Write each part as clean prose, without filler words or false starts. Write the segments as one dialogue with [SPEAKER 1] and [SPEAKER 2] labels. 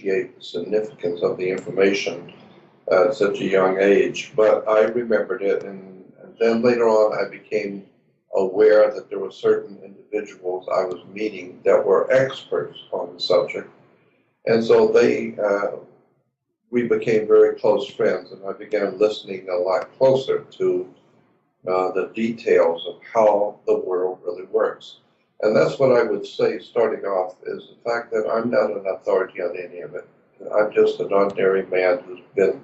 [SPEAKER 1] appreciate the significance of the information at such a young age. But I remembered it, and then later on I became aware that there were certain individuals I was meeting that were experts on the subject. And so we became very close friends, and I began listening a lot closer to the details of how the world really works. And that's what I would say starting off, is the fact that I'm not an authority on any of it. I'm just an ordinary man who's been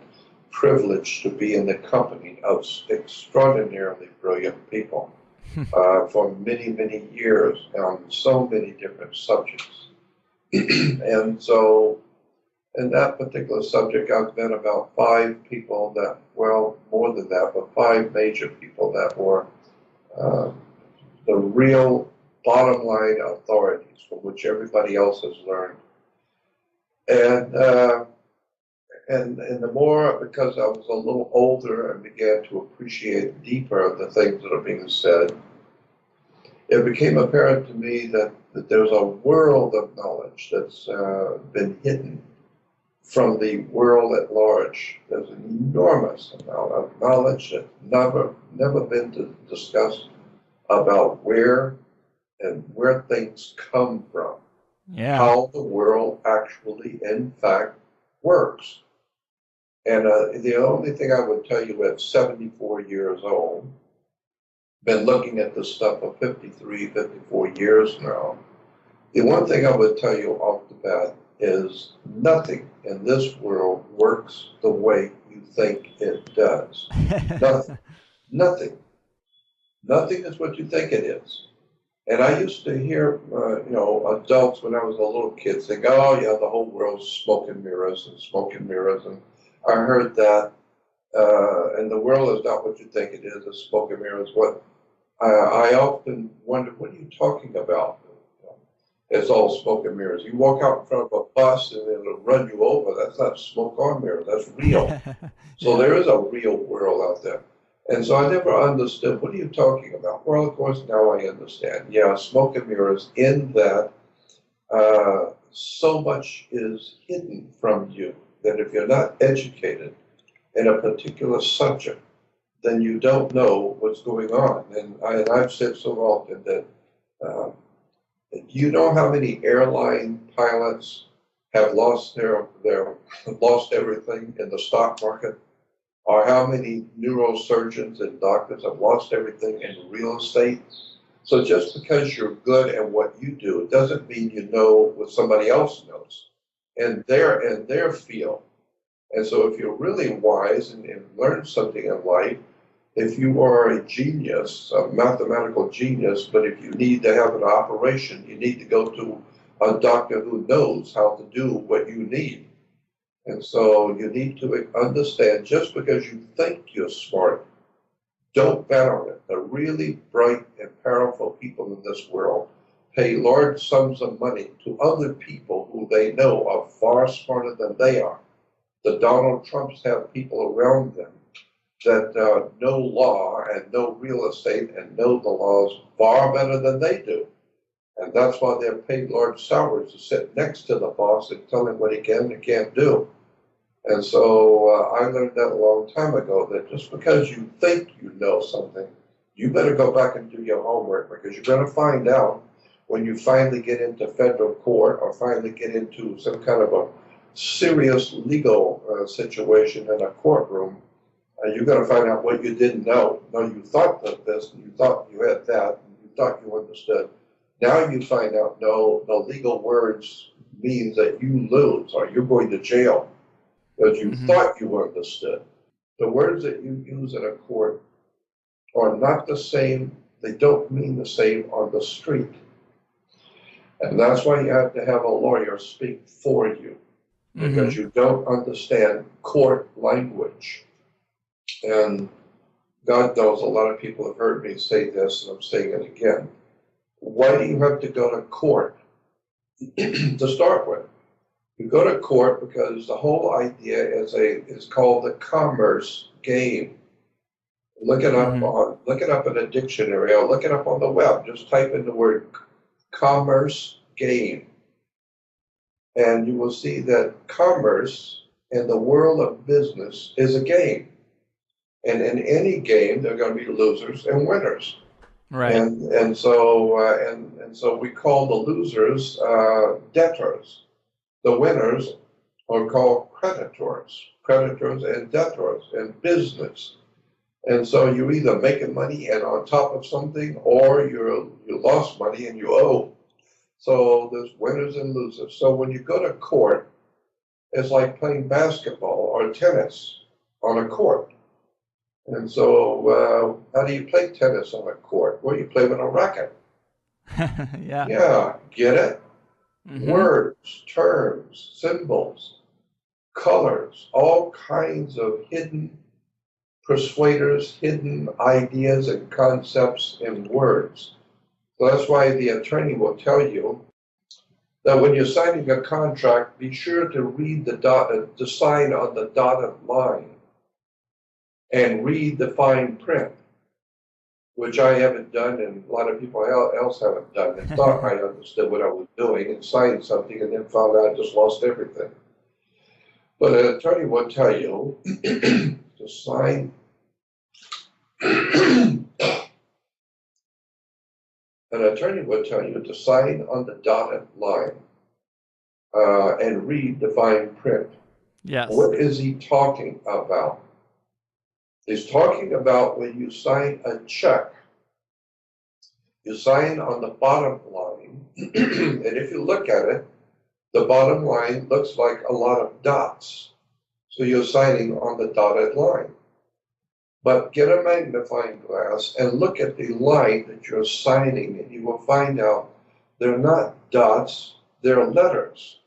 [SPEAKER 1] privileged to be in the company of extraordinarily brilliant people for many, many years on so many different subjects. And so in that particular subject, I've met about 5 people that, well, more than that, but 5 major people that were the real bottom line authorities from which everybody else has learned. And the more, because I was a little older and began to appreciate deeper the things that are being said, it became apparent to me that there's a world of knowledge that's been hidden from the world at large. There's an enormous amount of knowledge that's never been discussed about where things come from, how the world actually, in fact, works. And the only thing I would tell you at 74 years old, been looking at this stuff for 53, 54 years now, the one thing I would tell you off the bat is nothing in this world works the way you think it does. Nothing. Nothing. Nothing is what you think it is. And I used to hear, adults when I was a little kid saying, "Oh yeah, the whole world's smoke and mirrors and smoke and mirrors." And I heard that, and the world is not what you think it is. It's smoke and mirrors. What I often wonder, what are you talking about? It's all smoke and mirrors. You walk out in front of a bus and it'll run you over. That's not smoke or mirrors. That's real. So there is a real world out there. And so I never understood, what are you talking about? Well, of course, now I understand. Yeah, smoke and mirrors in that so much is hidden from you that if you're not educated in a particular subject, then you don't know what's going on. And I've said so often that you know how many airline pilots have lost lost everything in the stock market? Or how many neurosurgeons and doctors have lost everything in real estate? So just because you're good at what you do, it doesn't mean you know what somebody else knows in their field. And so if you're really wise and learn something in life, if you are a genius, a mathematical genius, but if you need to have an operation, you need to go to a doctor who knows how to do what you need. And so you need to understand, just because you think you're smart, don't bet on it. The really bright and powerful people in this world pay large sums of money to other people who they know are far smarter than they are. The Donald Trumps have people around them that know law and know real estate and know the laws far better than they do. And that's why they're paid large salaries to sit next to the boss and tell him what he can and can't do. And so I learned that a long time ago, that just because you think you know something, you better go back and do your homework, because you're going to find out when you finally get into federal court or finally get into some kind of a serious legal situation in a courtroom, you're going to find out what you didn't know. No, you thought that this, and you thought you had that, and you thought you understood. Now you find out, no, the legal words means that you lose or you're going to jail because you thought you understood. The words that you use in a court are not the same. They don't mean the same on the street. And that's why you have to have a lawyer speak for you, because you don't understand court language. And God knows a lot of people have heard me say this, and I'm saying it again. Why do you have to go to court to start with? You go to court because the whole idea is called the commerce game. Look it up in a dictionary, or look it up on the web. Just type in the word commerce game. And you will see that commerce in the world of business is a game. And in any game, there are going to be losers and winners.
[SPEAKER 2] Right.
[SPEAKER 1] And so we call the losers debtors. The winners are called creditors and debtors in business. And so you're either making money and on top of something, or you lost money and you owe. So there's winners and losers. So when you go to court, it's like playing basketball or tennis on a court. And so how do you play tennis on a court? Well, you play with a racket.
[SPEAKER 2] Yeah.
[SPEAKER 1] Yeah, get it?
[SPEAKER 2] Mm-hmm.
[SPEAKER 1] Words, terms, symbols, colors, all kinds of hidden persuaders, hidden ideas and concepts in words. So that's why the attorney will tell you that when you're signing a contract, be sure to read the sign on the dotted line and read the fine print, which I haven't done and a lot of people else haven't done, and thought I understood what I was doing and signed something and then found out I just lost everything. But an attorney will tell you to sign An attorney would tell you to sign on the dotted line and read the fine print.
[SPEAKER 2] Yes.
[SPEAKER 1] What is he talking about? He's talking about when you sign a check, you sign on the bottom line, and if you look at it, the bottom line looks like a lot of dots. So you're signing on the dotted line. But get a magnifying glass and look at the line that you're signing, and you will find out they're not dots, they're letters.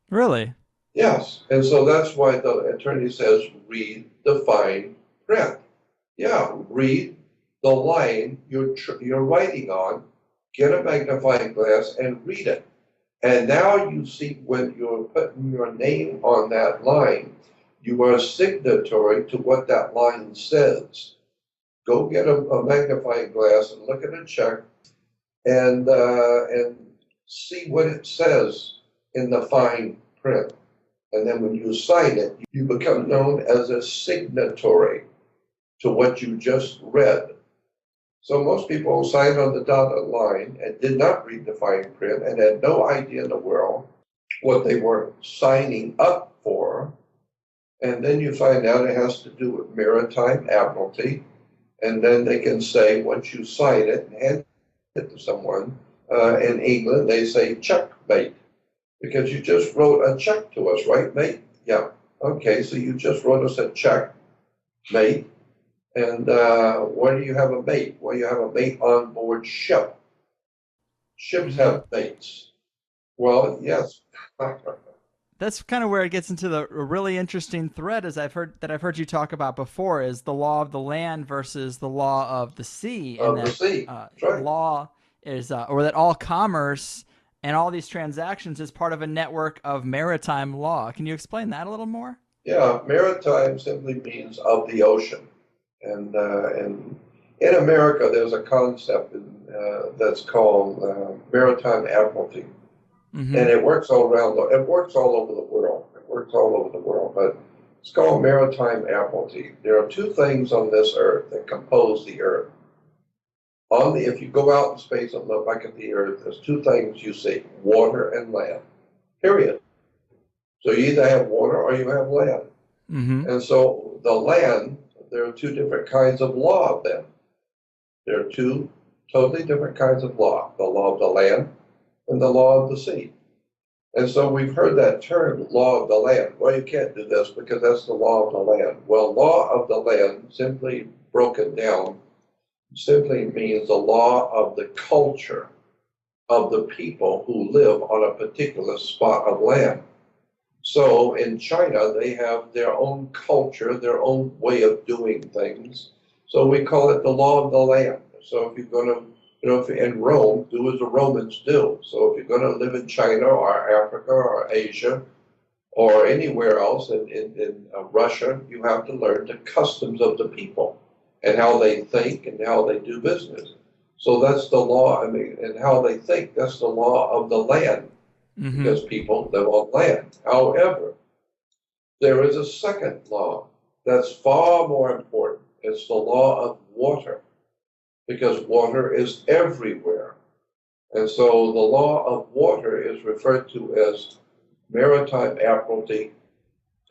[SPEAKER 2] Really?
[SPEAKER 1] Yes. And so that's why the attorney says, read the fine print. Yeah, read the line you're writing on, get a magnifying glass and read it. And now you see when you're putting your name on that line, you are signatory to what that line says. Go get a magnifying glass and look at a check and see what it says in the fine print. And then when you sign it, you become known as a signatory to what you just read. So most people signed on the dotted line and did not read the fine print and had no idea in the world what they were signing up for. And then you find out it has to do with maritime admiralty. And then they can say, once you sign it and hand it to someone, in England, they say checkmate. Because you just wrote a check to us, right, mate? Yeah. Okay, so you just wrote us a check, mate. And where do you have a mate? Well, you have a mate on board ship. Ships have mates. Well, yes.
[SPEAKER 2] That's kind of where it gets into the really interesting thread, as I've heard you talk about before, is the law of the land versus the law of the sea, and
[SPEAKER 1] the sea. Right.
[SPEAKER 2] Law is, or that all commerce and all these transactions is part of a network of maritime law. Can you explain that a little more?
[SPEAKER 1] Yeah, maritime simply means of the ocean. And in America, there's a concept that's called maritime admiralty, and it works all around. It works all over the world. But it's called maritime admiralty. There are two things on this earth that compose the earth. If you go out in space and look back at the earth, there's two things you see: water and land. Period. So you either have water or you have land. And so the land, there are two different kinds of law of them. There are two totally different kinds of law: the law of the land and the law of the sea. And so we've heard that term, law of the land. Well, you can't do this because that's the law of the land. Well, law of the land, simply broken down, simply means the law of the culture of the people who live on a particular spot of land. So in China, they have their own culture, their own way of doing things. So we call it the law of the land. So if you're going to, if you're in Rome, do as the Romans do. So if you're going to live in China or Africa or Asia or anywhere else in Russia, you have to learn the customs of the people and how they think and how they do business. So that's the law, and how they think, that's the law of the land.
[SPEAKER 2] Mm-hmm.
[SPEAKER 1] because people live on land. However, there is a second law that's far more important. It's the law of water, because water is everywhere. And so the law of water is referred to as maritime admiralty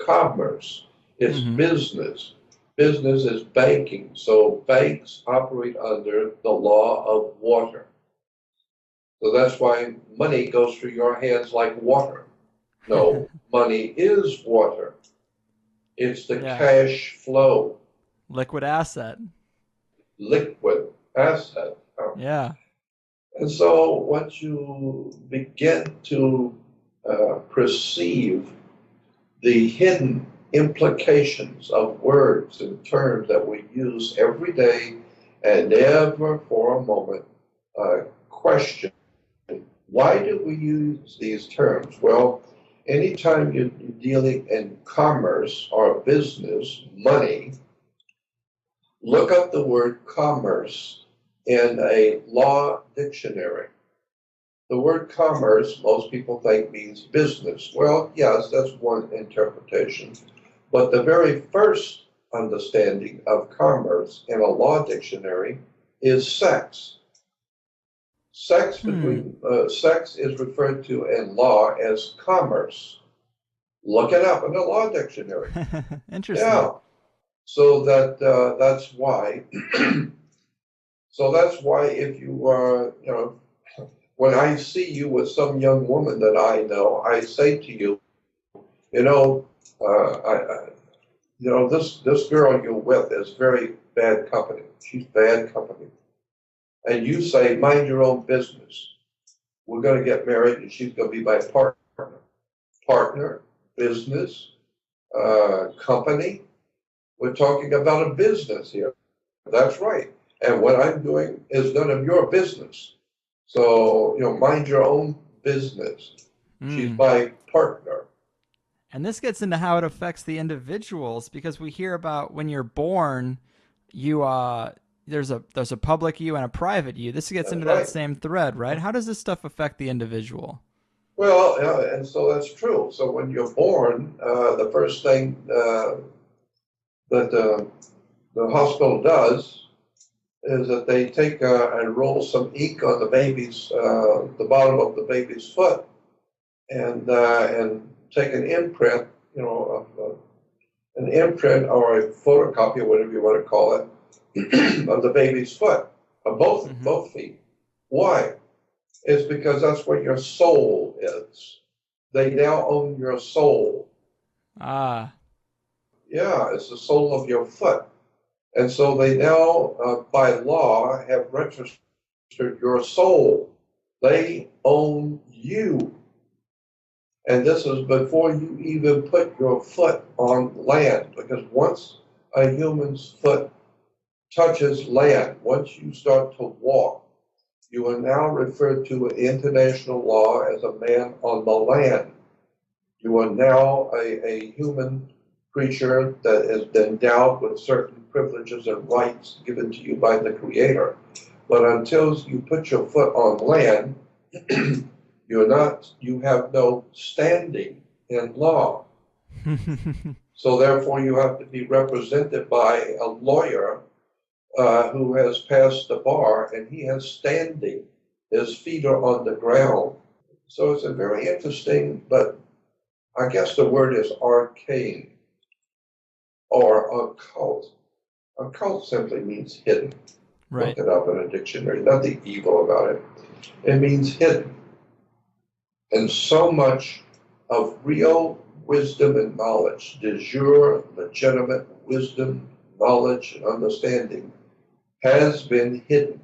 [SPEAKER 1] commerce. It's
[SPEAKER 2] Mm-hmm.
[SPEAKER 1] business. Business is banking. So banks operate under the law of water. So that's why money goes through your hands like water. No, money is water. It's the
[SPEAKER 2] Yeah.
[SPEAKER 1] cash flow,
[SPEAKER 2] Liquid asset.
[SPEAKER 1] liquid asset.
[SPEAKER 2] Yeah.
[SPEAKER 1] And so once you begin to perceive the hidden implications of words and terms that we use every day and never for a moment question, why do we use these terms? Well, anytime you're dealing in commerce or business, money, look up the word commerce in a law dictionary. The word commerce, most people think means business. Well, yes, that's one interpretation. But the very first understanding of commerce in a law dictionary is sex. Sex is referred to in law as commerce. Look it up in the law dictionary.
[SPEAKER 2] Interesting.
[SPEAKER 1] Yeah. So that's why. So that's why if you when I see you with some young woman that I know, I say to you, you know, this girl you're with is very bad company. She's bad company, and you say, mind your own business. We're going to get married, and she's going to be my partner, business, company. We're talking about a business here. That's right. And what I'm doing is none of your business. So, mind your own business. She's
[SPEAKER 2] Mm.
[SPEAKER 1] my partner.
[SPEAKER 2] And this gets into how it affects the individuals because we hear about when you're born, you there's a public you and a private you. This gets
[SPEAKER 1] That's
[SPEAKER 2] into that
[SPEAKER 1] right.
[SPEAKER 2] same thread, right? How does this stuff affect the individual?
[SPEAKER 1] Well, and so that's true. So when you're born, the first thing that the hospital does is that they take and roll some ink on the bottom of the baby's foot, and take an imprint, an imprint or a photocopy or whatever you want to call it, of the baby's foot, of
[SPEAKER 2] Mm-hmm.
[SPEAKER 1] both feet. Why? It's because that's where your soul is. They now own your soul.
[SPEAKER 2] Ah.
[SPEAKER 1] Yeah, it's the sole of your foot. And so they now, by law, have registered your soul. They own you. And this is before you even put your foot on land, because once a human's foot touches land, once you start to walk, you are now referred to in international law as a man on the land. You are now a human creature that is endowed with certain privileges and rights given to you by the Creator. But until you put your foot on land, you have no standing in law. So therefore you have to be represented by a lawyer who has passed the bar, and he has standing. His feet are on the ground. So it's a very interesting, but I guess the word is arcane or occult. Occult simply means hidden.
[SPEAKER 2] Right.
[SPEAKER 1] Look it up in a dictionary. Nothing evil about it. It means hidden. And so much of real wisdom and knowledge, de jure, legitimate wisdom, knowledge, and understanding, has been hidden.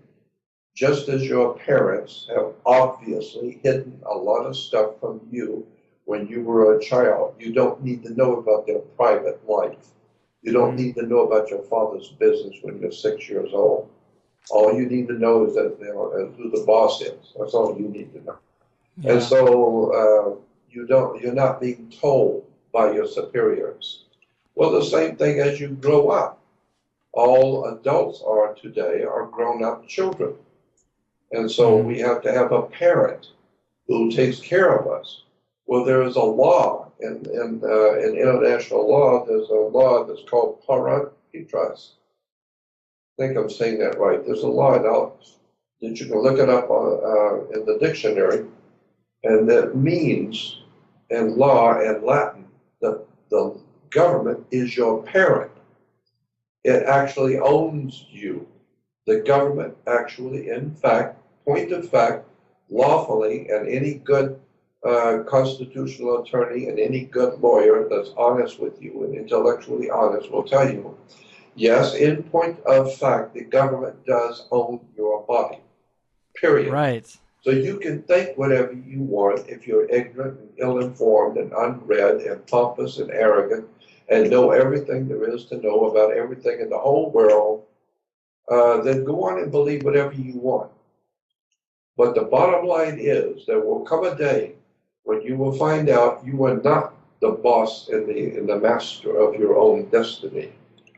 [SPEAKER 1] Just as your parents have obviously hidden a lot of stuff from you when you were a child. You don't need to know about their private life. You don't
[SPEAKER 2] Mm.
[SPEAKER 1] need to know about your father's business when you're 6 years old. All you need to know is that who the boss is. That's all you need to know. And
[SPEAKER 2] Yeah.
[SPEAKER 1] so you're not being told by your superiors. Well, the same thing as you grow up. All adults are today are grown-up children. And so
[SPEAKER 2] Mm-hmm.
[SPEAKER 1] we have to have a parent who takes care of us. Well, there is a law in international law. There's a law that's called parentis. I think I'm saying that right. There's a law now that you can look it up on, in the dictionary, and that means in law in Latin that the government is your parent. It actually owns you. The government actually, in fact, point of fact, lawfully, and any good constitutional attorney and any good lawyer that's honest with you and intellectually honest will tell you, yes, in point of fact, the government does own your body, period.
[SPEAKER 2] Right.
[SPEAKER 1] So you can think whatever you want if you're ignorant and ill-informed and unread and pompous and arrogant and know everything there is to know about everything in the whole world, then go on and believe whatever you want. But the bottom line is there will come a day when you will find out you are not the boss and the master of your own destiny.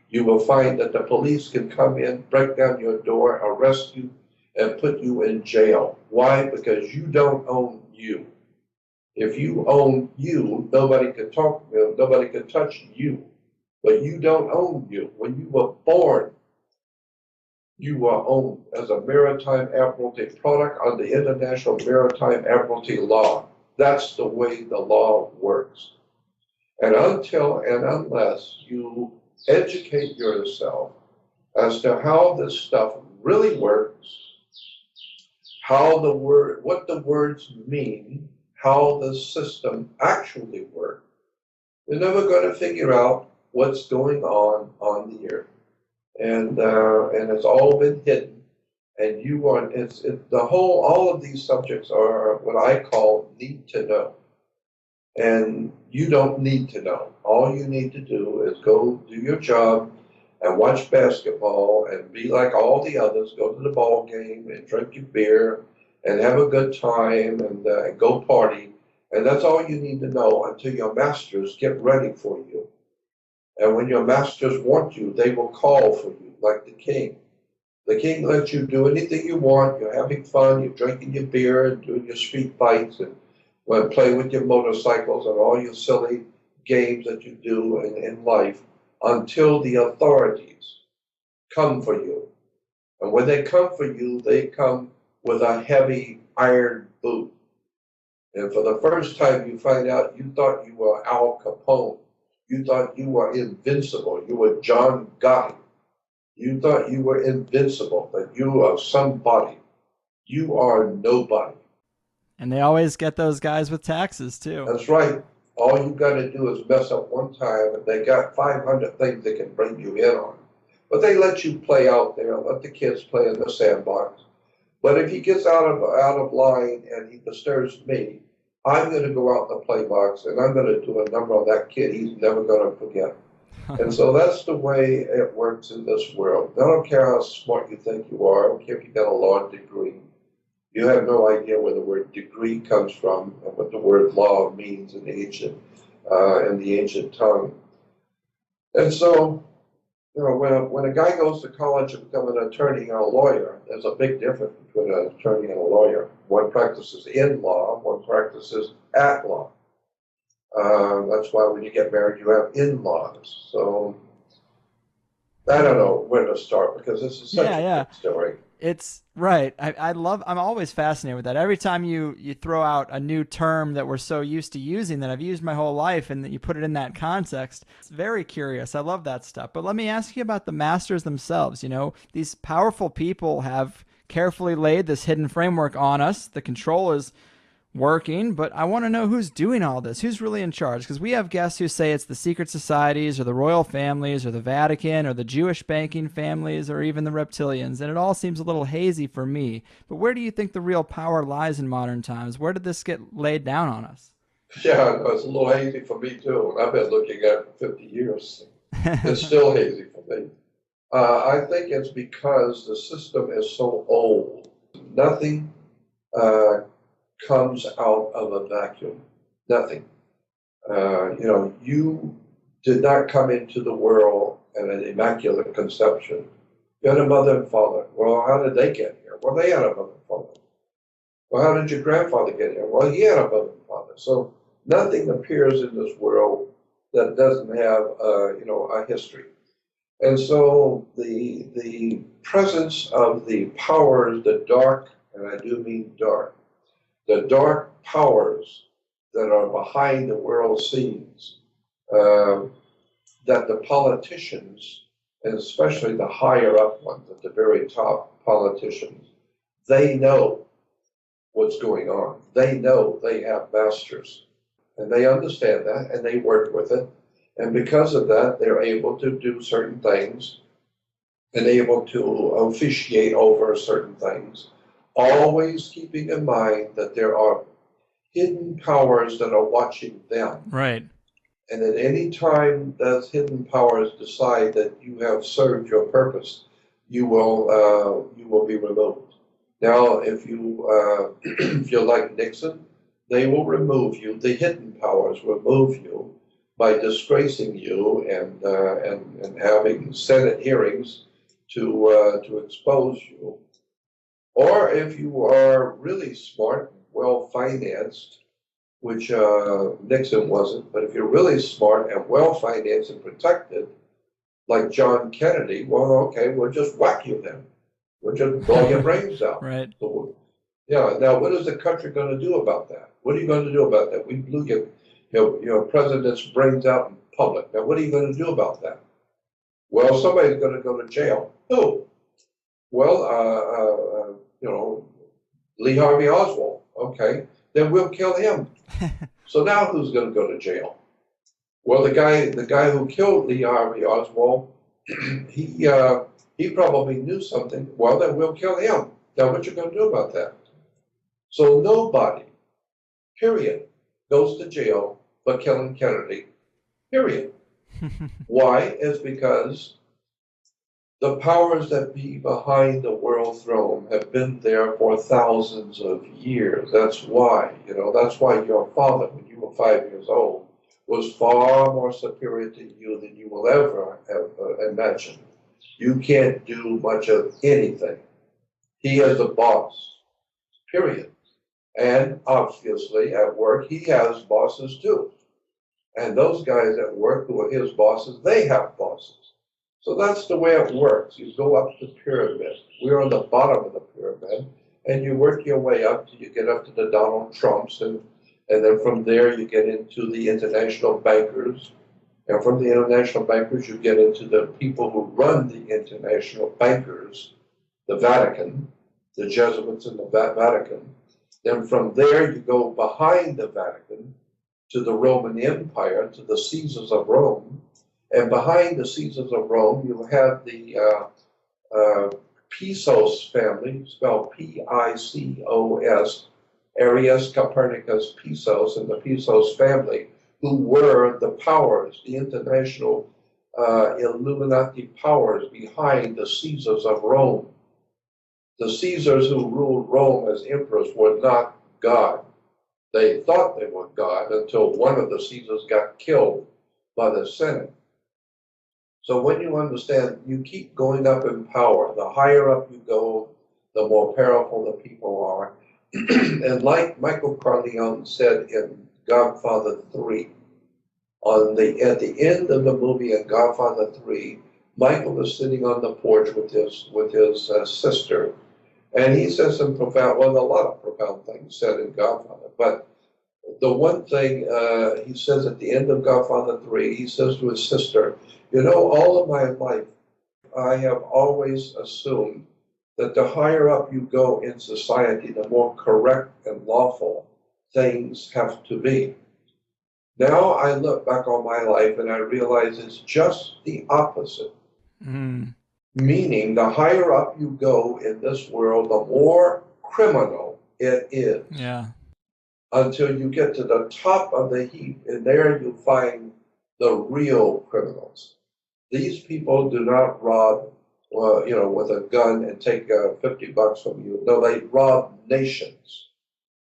[SPEAKER 1] You will find that the police can come in, break down your door, arrest you, and put you in jail. Why? Because you don't own you. If you own you, nobody can nobody can touch you. But you don't own you. When you were born, you are owned as a maritime admiralty product under international maritime admiralty law. That's the way the law works. And until and unless you educate yourself as to how this stuff really works, what the words mean, how the system actually works, you're never going to figure out what's going on the earth. And it's all been hidden. And all of these subjects are what I call need to know. And you don't need to know. All you need to do is go do your job and watch basketball and be like all the others, go to the ball game and drink your beer and have a good time and go party. And that's all you need to know until your masters get ready for you. And when your masters want you, they will call for you, like the king. The king lets you do anything you want. You're having fun. You're drinking your beer and doing your street fights and play with your motorcycles and all your silly games that you do in life until the authorities come for you. And when they come for you, they come with a heavy iron boot. And for the first time, you find out you thought you were Al Capone. You thought you were invincible. You were John Gotti. You thought you were invincible, that you are somebody. You are nobody.
[SPEAKER 2] And they always get those guys with taxes, too.
[SPEAKER 1] That's right. All you got to do is mess up one time, and they got 500 things they can bring you in on. But they let you play out there, let the kids play in the sandbox. But if he gets out of line and he disturbs me, I'm going to go out in the play box, and I'm going to do a number on that kid he's never going to forget. And so that's the way it works in this world. I don't care how smart you think you are. I don't care if you got a law degree. You have no idea where the word degree comes from and what the word law means in the ancient tongue. And so, when a guy goes to college to become an attorney or a lawyer, there's a big difference between an attorney and a lawyer. One practices in law, one practices at law. That's why when you get married, you have in-laws. So I don't know where to start because this is such a good story.
[SPEAKER 2] It's right. I'm always fascinated with that. Every time you throw out a new term that we're so used to using that I've used my whole life and that you put it in that context, it's very curious. I love that stuff. But let me ask you about the masters themselves. These powerful people have carefully laid this hidden framework on us. The control is working, but I want to know who's doing all this. Who's really in charge? Because we have guests who say it's the secret societies or the royal families or the Vatican or the Jewish banking families or even the reptilians, and it all seems a little hazy for me. But where do you think the real power lies in modern times? Where did this get laid down on us?
[SPEAKER 1] Yeah, it's a little hazy for me too. I've been looking at it for 50 years. It's still hazy for me. I think it's because the system is so old. Nothing comes out of a vacuum. Nothing. You did not come into the world in an immaculate conception. You had a mother and father. Well, how did they get here? Well, they had a mother and father. Well, how did your grandfather get here? Well, he had a mother and father. So nothing appears in this world that doesn't have, a history. And so the presence of the powers, the dark, and I do mean dark, the dark powers that are behind the world scenes, uh, that the politicians, and especially the higher up ones at the very top politicians, they know what's going on. They know they have masters, and they understand that, and they work with it. And because of that, they're able to do certain things and able to officiate over certain things, always keeping in mind that there are hidden powers that are watching them.
[SPEAKER 2] Right.
[SPEAKER 1] And at any time those hidden powers decide that you have served your purpose, you will be removed. Now, if you if you're like Nixon, they will remove you. The hidden powers remove you by disgracing you and having Senate hearings to expose you. Or if you are really smart, well financed, which Nixon wasn't, but if you're really smart and well financed and protected, like John Kennedy, well, okay, we'll just whack you then. We'll just blow your brains out.
[SPEAKER 2] Right.
[SPEAKER 1] So, yeah. Now, what is the country going to do about that? What are you going to do about that? We blew your president's brains out in public. Now, what are you going to do about that? Well, somebody's going to go to jail. Who? Well, Lee Harvey Oswald. Okay, then we'll kill him. So now who's going to go to jail? Well, the guy who killed Lee Harvey Oswald, he probably knew something. Well, then we'll kill him. Now, what you going to do about that? So nobody, period, goes to jail but killing Kennedy, period. Why? It's because the powers that be behind the world throne have been there for thousands of years. That's why, that's why your father, when you were 5 years old, was far more superior to you than you will ever have imagined. You can't do much of anything. He is the boss, period. And obviously at work, he has bosses too. And those guys at work who are his bosses, they have bosses. So that's the way it works. You go up the pyramid. We're on the bottom of the pyramid, and you work your way up till you get up to the Donald Trumps, and then from there you get into the international bankers, and from the international bankers you get into the people who run the international bankers, the Vatican, the Jesuits in the Vatican. Then from there you go behind the Vatican to the Roman Empire, to the Caesars of Rome. And behind the Caesars of Rome, you have the Pisos family, spelled Picos, Arius, Copernicus, Pisos, and the Pisos family, who were the powers, the international Illuminati powers behind the Caesars of Rome. The Caesars who ruled Rome as emperors were not God. They thought they were God until one of the Caesars got killed by the Senate. So when you understand, you keep going up in power. The higher up you go, the more powerful the people are. And like Michael Corleone said in Godfather 3, at the end of the movie in Godfather 3, Michael was sitting on the porch with his sister, and he says some profound, well, a lot of profound things said in Godfather, but the one thing he says at the end of Godfather 3, he says to his sister, all of my life, I have always assumed that the higher up you go in society, the more correct and lawful things have to be. Now I look back on my life and I realize it's just the opposite.
[SPEAKER 2] Mm.
[SPEAKER 1] Meaning, the higher up you go in this world, the more criminal it is.
[SPEAKER 2] Yeah.
[SPEAKER 1] Until you get to the top of the heap, and there you find the real criminals. These people do not rob, with a gun and take $50 from you. No, they rob nations.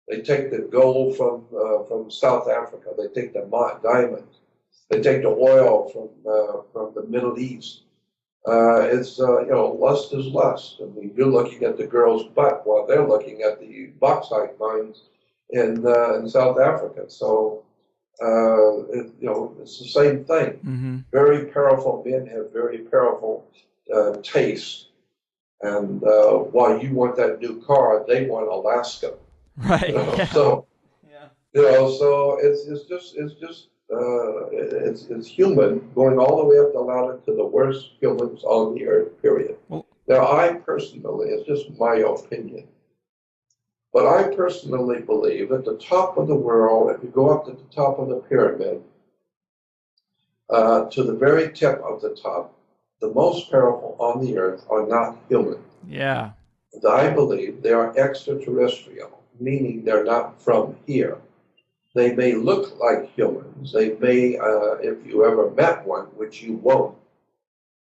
[SPEAKER 1] They take the gold from South Africa. They take the diamonds. They take the oil from the Middle East. It's, lust is lust. I mean, you're looking at the girl's butt while they're looking at the bauxite mines in South Africa. So, it's the same thing.
[SPEAKER 2] Mm-hmm.
[SPEAKER 1] Very powerful men have very powerful taste. And while you want that new car, they want Alaska.
[SPEAKER 2] Right. Yeah.
[SPEAKER 1] So,
[SPEAKER 2] Yeah.
[SPEAKER 1] so it's human going all the way up the ladder to the worst humans on the earth, period.
[SPEAKER 2] Well,
[SPEAKER 1] Now, I personally, it's just my opinion, but I personally believe at the top of the world, if you go up to the top of the pyramid, to the very tip of the top, the most powerful on the earth are not human.
[SPEAKER 2] yeah.
[SPEAKER 1] I believe they are extraterrestrial, meaning they're not from here. They may look like humans. They may, if you ever met one, which you won't.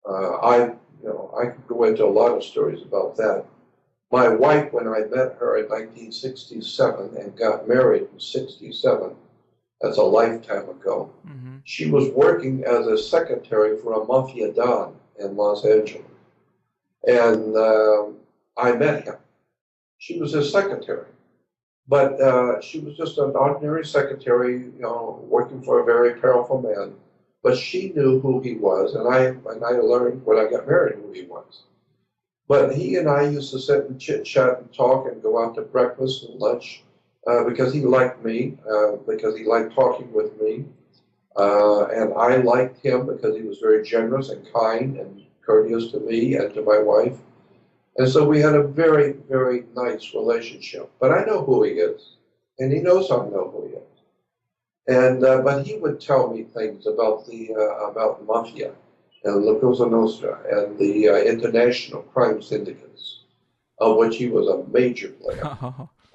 [SPEAKER 1] I could go into a lot of stories about that. My wife, when I met her in 1967 and got married in 67, that's a lifetime ago.
[SPEAKER 2] Mm-hmm.
[SPEAKER 1] She was working as a secretary for a mafia don in Los Angeles. And I met him. She was his secretary. But she was just an ordinary secretary, working for a very powerful man. But she knew who he was, and I learned when I got married who he was. But he and I used to sit and chit chat and talk and go out to breakfast and lunch because he liked me, because he liked talking with me, and I liked him because he was very generous and kind and courteous to me and to my wife. And so we had a very, very nice relationship. But I know who he is, and he knows I know who he is. And but he would tell me things about about mafia and La Cosa Nostra and the international crime syndicates, of which he was a major player.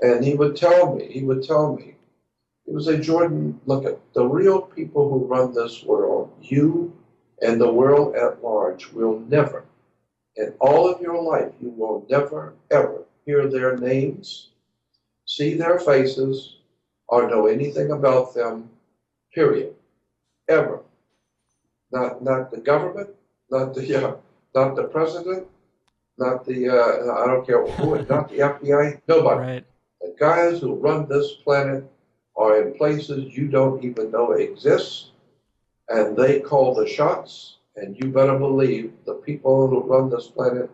[SPEAKER 1] And he would tell me, he would say, Jordan, look at the real people who run this world, you and the world at large will never, in all of your life, you will never, ever hear their names, see their faces, or know anything about them, period. Ever. Not the government, not the president, not the, I don't care who, not the FBI, nobody.
[SPEAKER 2] Right.
[SPEAKER 1] The guys who run this planet are in places you don't even know exist, and they call the shots. And you better believe the people who run this planet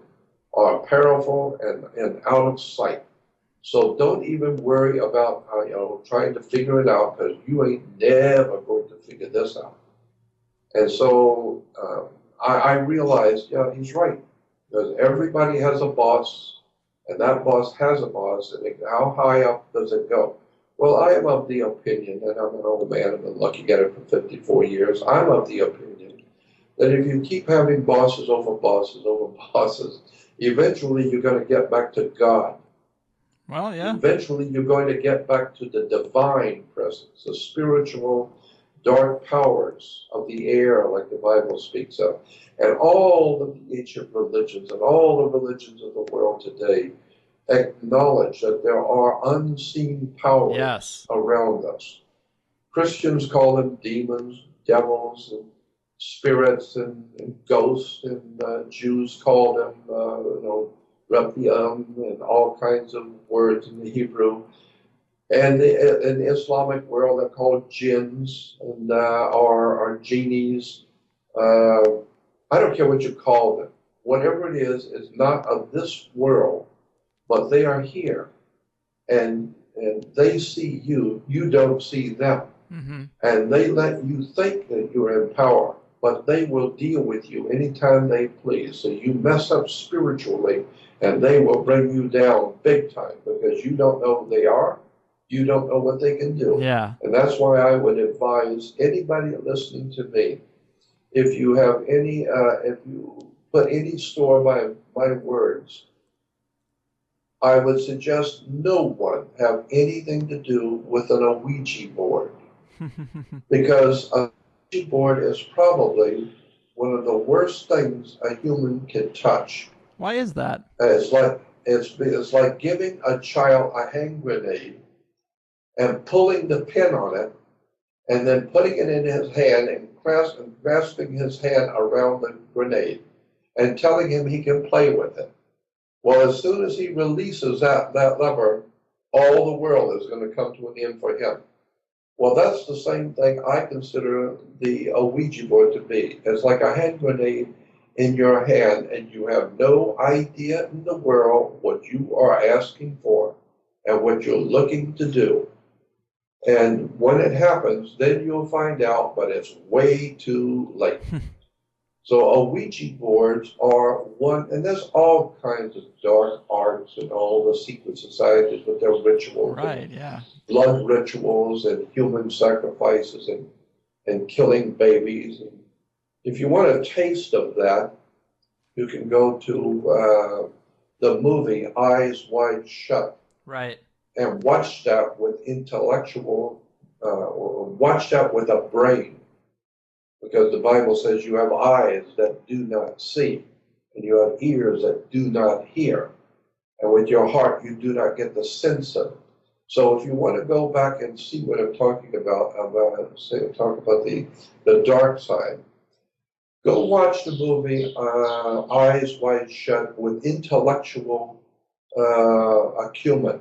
[SPEAKER 1] are powerful and out of sight. So don't even worry about trying to figure it out, because you ain't never going to figure this out. And so I realized, yeah, he's right, because everybody has a boss, and that boss has a boss, and how high up does it go? Well, I am of the opinion, and I'm an old man, I've been looking at it for 54 years, I'm of the opinion that if you keep having bosses over bosses over bosses, eventually you're going to get back to God.
[SPEAKER 2] Well, yeah.
[SPEAKER 1] Eventually you're going to get back to the divine presence, the spiritual dark powers of the air, like the Bible speaks of. And all of the ancient religions and all the religions of the world today acknowledge that there are unseen powers around us. Christians call them demons, devils, and spirits and ghosts, and Jews call them, Rephiim, and all kinds of words in the Hebrew. And in the Islamic world, they're called jinns and or genies. I don't care what you call them. Whatever it is not of this world, but they are here, and they see you. You don't see them, and they let you think that you're in power. But they will deal with you anytime they please. So you mess up spiritually, and they will bring you down big time, because you don't know who they are. You don't know what they can do.
[SPEAKER 2] Yeah.
[SPEAKER 1] And that's why I would advise anybody listening to me, if you have any, if you put any store by my words, I would suggest no one have anything to do with an Ouija board. Because a board is probably one of the worst things a human can touch.
[SPEAKER 2] Why is that?
[SPEAKER 1] It's like giving a child a hand grenade and pulling the pin on it, and then putting it in his hand and grasping his hand around the grenade. and telling him he can play with it. Well, as soon as he releases that lever, all the world is going to come to an end for him. Well, that's the same thing I consider the Ouija board to be. It's like a hand grenade in your hand, and you have no idea in the world what you are asking for and what you're looking to do. And when it happens, then you'll find out, but it's way too late. So Ouija boards are one, and there's all kinds of dark arts and all the secret societies with their rituals,
[SPEAKER 2] Right, yeah.
[SPEAKER 1] blood rituals and human sacrifices and killing babies. And if you want a taste of that, you can go to the movie Eyes Wide Shut.
[SPEAKER 2] Right.
[SPEAKER 1] And watch that with watch that with a brain. Because the Bible says you have eyes that do not see, and you have ears that do not hear. And with your heart, you do not get the sense of it. So if you want to go back and see what I'm talking about talk about the dark side, go watch the movie Eyes Wide Shut with intellectual acumen.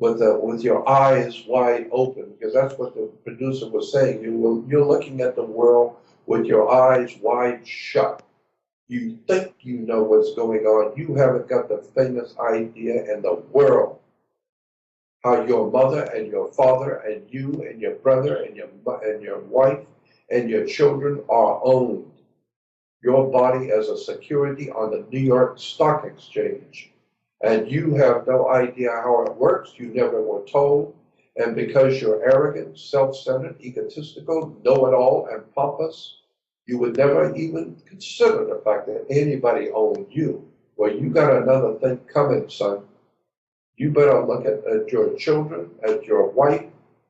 [SPEAKER 1] With your eyes wide open, because that's what the producer was saying. You're looking at the world with your eyes wide shut. You think you know what's going on. You haven't got the faintest idea in the world how your mother and your father and you and your brother and your wife and your children are owned. Your body as a security on the New York Stock Exchange. And you have no idea how it works. You never were told. And because you're arrogant, self-centered, egotistical, know-it-all, and pompous, you would never even consider the fact that anybody owned you. Well, you got another thing coming, son. You better look at your children, at your wife,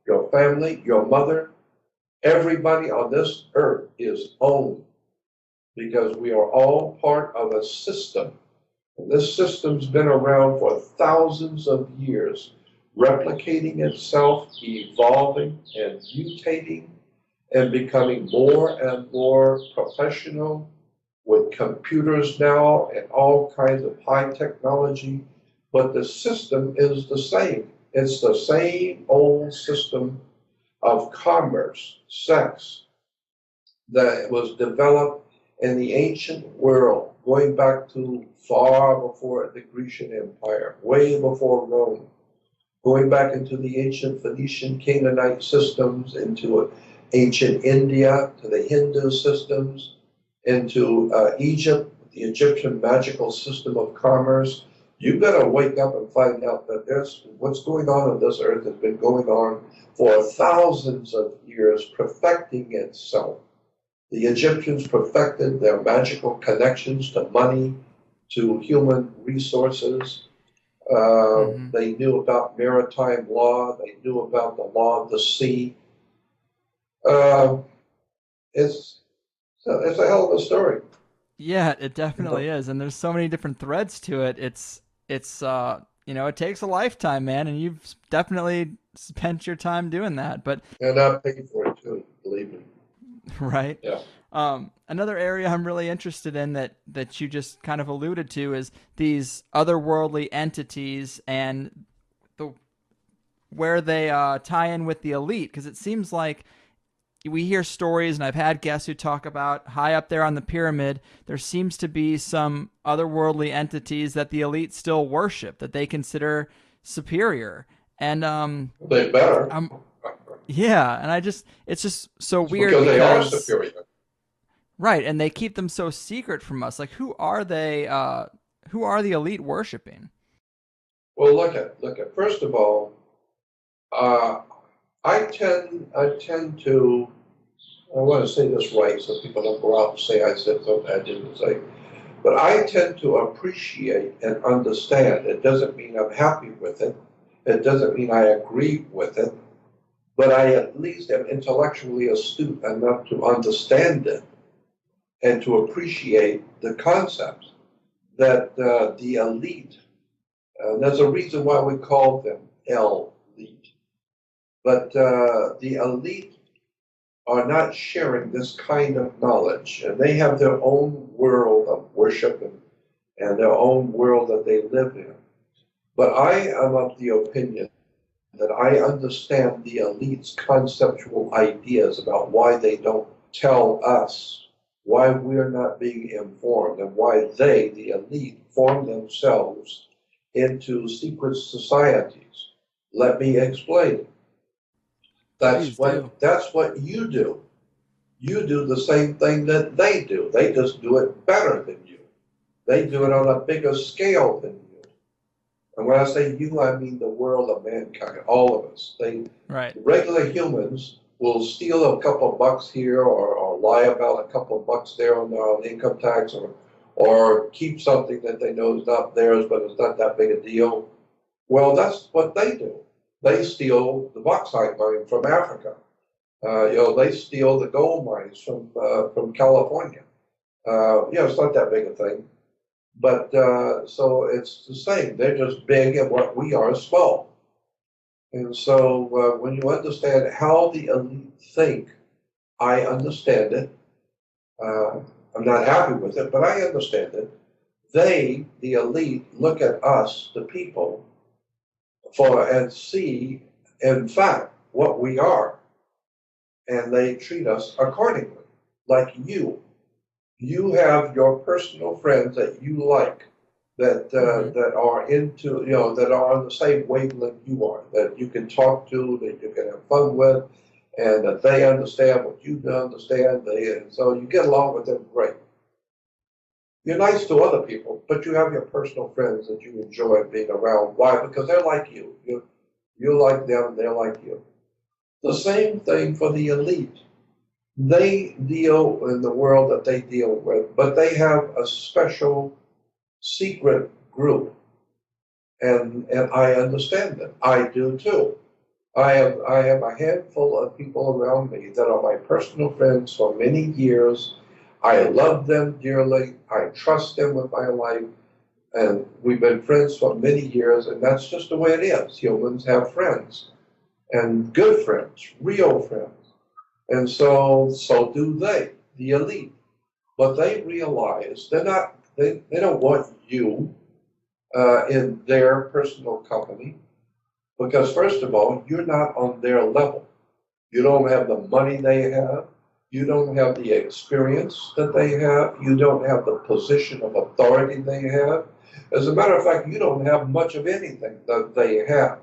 [SPEAKER 1] your family, your mother. Everybody on this earth is owned because we are all part of a system. And this system's been around for thousands of years, replicating itself, evolving and mutating, and becoming more and more professional with computers now and all kinds of high technology. But the system is the same. It's the same old system of commerce, sex, that was developed in the ancient world, going back to far before the Grecian Empire, way before Rome, going back into the ancient Phoenician Canaanite systems, into ancient India, to the Hindu systems, into Egypt, the Egyptian magical system of commerce. You've got to wake up and find out that what's going on this earth has been going on for thousands of years, perfecting itself. The Egyptians perfected their magical connections to money, to human resources. They knew about maritime law. They knew about the law of the sea. It's a hell of a story.
[SPEAKER 2] Yeah, it definitely is, and there's so many different threads to it. It's it takes a lifetime, man, and you've definitely spent your time doing that. But
[SPEAKER 1] And I paid for it too, believe me.
[SPEAKER 2] right.
[SPEAKER 1] Yeah.
[SPEAKER 2] Another area I'm really interested in that you just kind of alluded to is these otherworldly entities and where they tie in with the elite, because it seems like we hear stories, and I've had guests who talk about high up there on the pyramid, there seems to be some otherworldly entities that the elite still worship, that they consider superior. And
[SPEAKER 1] they better.
[SPEAKER 2] Yeah, and it's just so weird
[SPEAKER 1] because they are superior.
[SPEAKER 2] Right, and they keep them so secret from us. Like, who are they? Who are the elite worshiping?
[SPEAKER 1] Well, look at. First of all, I tend to. I want to say this right, so people don't go out and say I said something I didn't say. But I tend to appreciate and understand. It doesn't mean I'm happy with it. It doesn't mean I agree with it. But I at least am intellectually astute enough to understand it and to appreciate the concepts that the elite, there's a reason why we call them elite, but the elite are not sharing this kind of knowledge, and they have their own world of worship and their own world that they live in. But I am of the opinion that I understand the elite's conceptual ideas about why they don't tell us, why we're not being informed, and why they, the elite, form themselves into secret societies. Let me explain. That's what you do. You do the same thing that they do. They just do it better than you. They do it on a bigger scale than you. And when I say you, I mean the world of mankind, all of us. Regular humans will steal a couple of bucks here or lie about a couple of bucks there on income tax or keep something that they know is not theirs, but it's not that big a deal. Well, that's what they do. They steal the bauxite mine from Africa. They steal the gold mines from California. It's not that big a thing. But so it's the same. They're just big and what we are is small. And so when you understand how the elite think, I understand it. I'm not happy with it, but I understand it. They, the elite, look at us, the people, and see, in fact, what we are. And they treat us accordingly, like you. You have your personal friends that you like, that are into, that are on the same wavelength you are, that you can talk to, that you can have fun with, and that they understand what you understand. And so you get along with them great. You're nice to other people, but you have your personal friends that you enjoy being around. Why? Because they're like you. You like them, they're like you. The same thing for the elite. They deal in the world that they deal with, but they have a special secret group. And I understand them. I do too. I have a handful of people around me that are my personal friends for many years. I love them dearly. I trust them with my life. And we've been friends for many years, and that's just the way it is. Humans have friends, and good friends, real friends. And so do they, the elite. But they realize they don't want you in their personal company, because first of all, you're not on their level. You don't have the money they have. You don't have the experience that they have. You don't have the position of authority they have. As a matter of fact, you don't have much of anything that they have.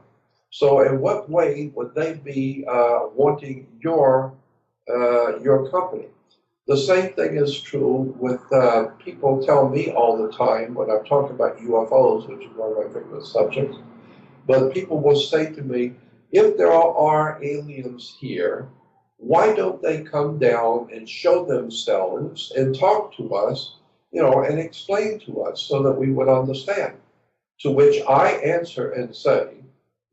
[SPEAKER 1] So in what way would they be wanting your company? The same thing is true with people tell me all the time when I'm talking about UFOs, which is one of my favorite subjects. But people will say to me, if there are aliens here, why don't they come down and show themselves and talk to us, and explain to us so that we would understand? To which I answer and say,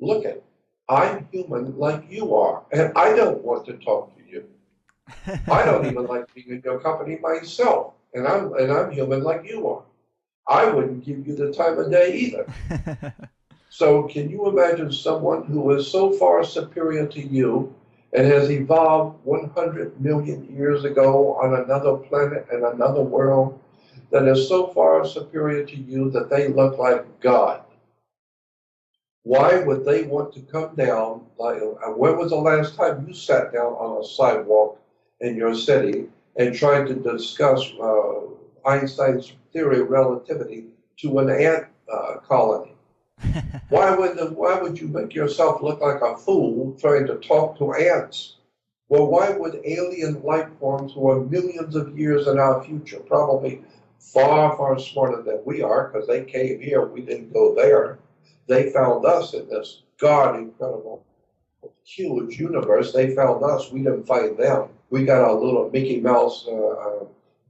[SPEAKER 1] look I'm human like you are, and I don't want to talk to you. I don't even like being in your company myself, and I'm human like you are. I wouldn't give you the time of day either. So can you imagine someone who is so far superior to you and has evolved 100 million years ago on another planet and another world that is so far superior to you that they look like God? Why would they want to come down? When was the last time you sat down on a sidewalk in your city and tried to discuss Einstein's theory of relativity to an ant colony? Why would you make yourself look like a fool trying to talk to ants? Well, why would alien life forms who are millions of years in our future, probably far, far smarter than we are, because they came here, we didn't go there. They found us in this God incredible, huge universe. They found us, we didn't find them. We got our little Mickey Mouse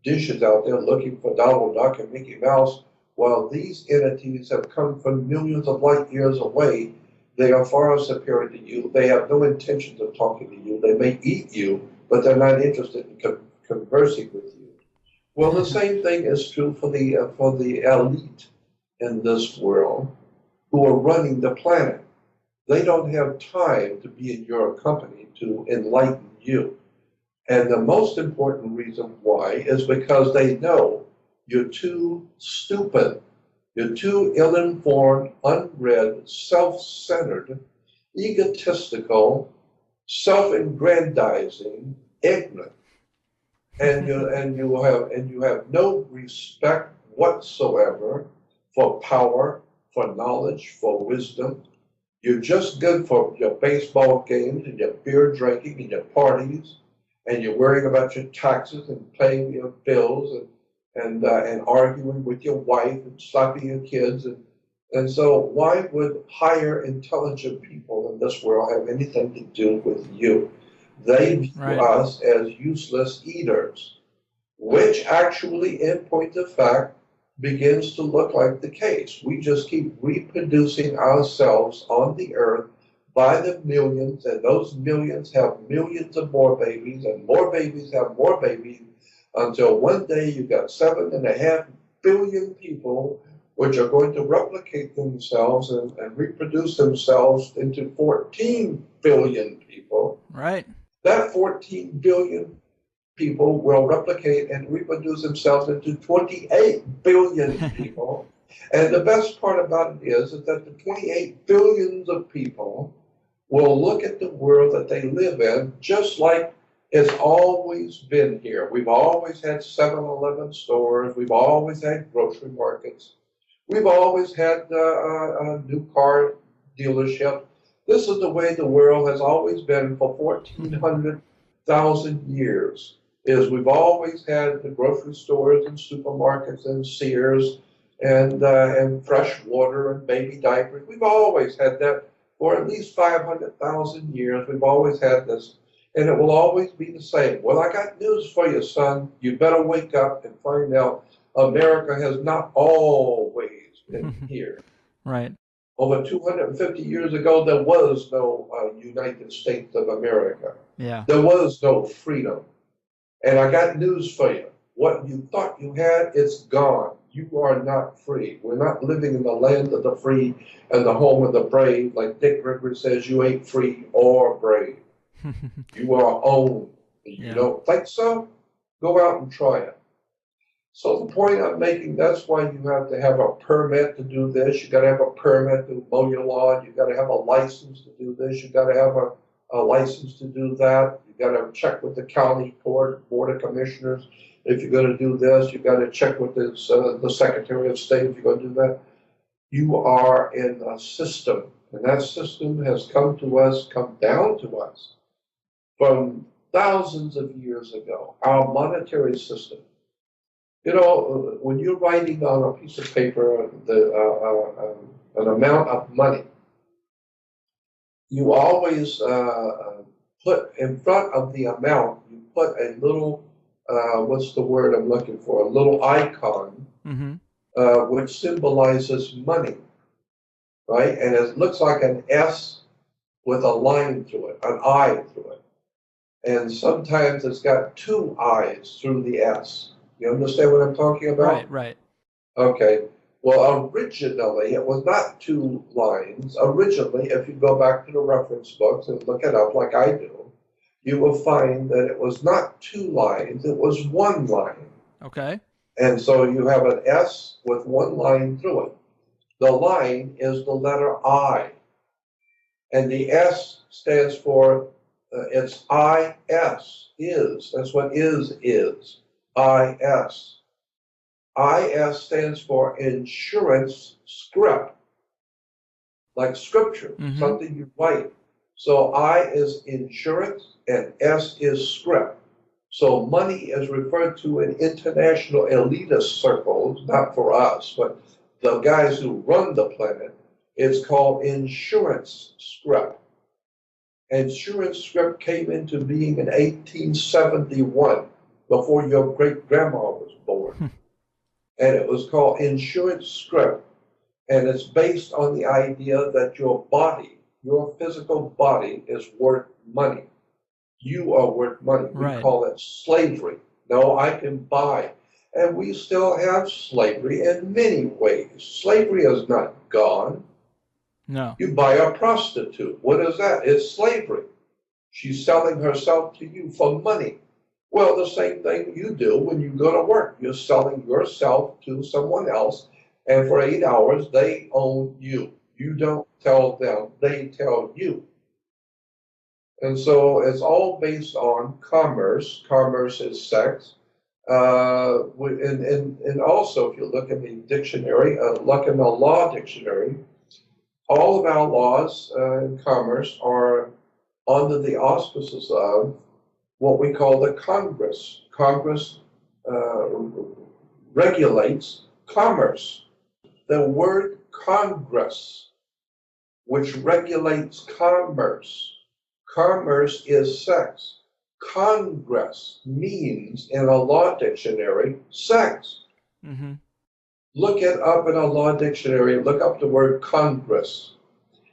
[SPEAKER 1] dishes out there looking for Donald Duck and Mickey Mouse. While these entities have come from millions of light years away, they are far superior to you. They have no intentions of talking to you. They may eat you, but they're not interested in conversing with you. Well, the same thing is true for the elite in this world who are running the planet. They don't have time to be in your company to enlighten you. And the most important reason why is because they know You're too stupid. You're too ill-informed, unread, self-centered, egotistical, self-aggrandizing, ignorant, and you have no respect whatsoever for power, for knowledge, for wisdom. You're just good for your baseball games and your beer drinking and your parties, and you're worrying about your taxes and paying your bills and arguing with your wife and slapping your kids. And so why would higher intelligent people in this world have anything to do with you? They view us as useless eaters, which actually, in point of fact, begins to look like the case. We just keep reproducing ourselves on the earth by the millions, and those millions have millions of more babies, and more babies have more babies, until one day you've got 7.5 billion people which are going to replicate themselves and reproduce themselves into 14 billion people.
[SPEAKER 2] Right.
[SPEAKER 1] That 14 billion people will replicate and reproduce themselves into 28 billion people. And the best part about it is that the 28 billions of people will look at the world that they live in just like it's always been here. We've always had 7-Eleven stores. We've always had grocery markets. We've always had a new car dealership. This is the way the world has always been for 1,400,000 years. Is we've always had the grocery stores and supermarkets and Sears and fresh water and baby diapers. We've always had that for at least 500,000 years. We've always had this, and it will always be the same. Well, I got news for you, son. You better wake up and find out America has not always been here.
[SPEAKER 2] Right.
[SPEAKER 1] Over 250 years ago, there was no United States of America.
[SPEAKER 2] Yeah.
[SPEAKER 1] There was no freedom. And I got news for you. What you thought you had, it's gone. You are not free. We're not living in the land of the free and the home of the brave. Like Dick Rivers says, you ain't free or brave. You are owned. You don't think so? Go out and try it. So the point I'm making, that's why you have to have a permit to do this. You got to have a permit to mow your lawn. You got to have a license to do this. You got to have a license to do that. You got to check with the county board of commissioners if you're going to do this. You got to check with the Secretary of State if you're going to do that. You are in a system, and that system has come down to us from thousands of years ago. Our monetary system. You know, when you're writing on a piece of paper an amount of money, you always put in front of the amount, you put a little, what's the word I'm looking for? A little icon, which symbolizes money, right? And it looks like an S with a line through it, an I through it. And sometimes it's got two I's through the S. You understand what I'm talking about?
[SPEAKER 2] Right, right.
[SPEAKER 1] Okay. Well, originally, it was not two lines. Originally, if you go back to the reference books and look it up like I do, you will find that it was not two lines, it was one line.
[SPEAKER 2] Okay.
[SPEAKER 1] And so you have an S with one line through it. The line is the letter I. And the S stands for, it's I-S, is. That's what is. I-S. I-S stands for insurance script, like scripture, something you write. So I is insurance and S is script. So money is referred to in international elitist circles, not for us, but the guys who run the planet. It's called insurance script. Insurance script came into being in 1871. Before your great-grandma was born. And it was called insurance script. And it's based on the idea that your body, your physical body, is worth money. You are worth money. We call it slavery. No, I can buy. And we still have slavery in many ways. Slavery is not gone.
[SPEAKER 2] No.
[SPEAKER 1] You buy a prostitute. What is that? It's slavery. She's selling herself to you for money. Well, the same thing you do when you go to work. You're selling yourself to someone else, and for 8 hours, they own you. You don't tell them, they tell you. And so it's all based on commerce. Commerce is sex. And also, if you look in the dictionary, look in the law dictionary, all of our laws in commerce are under the auspices of what we call the Congress. Congress regulates commerce. The word Congress, which regulates commerce. Commerce is sex. Congress means, in a law dictionary, sex.
[SPEAKER 2] Mm-hmm.
[SPEAKER 1] Look it up in a law dictionary, look up the word Congress.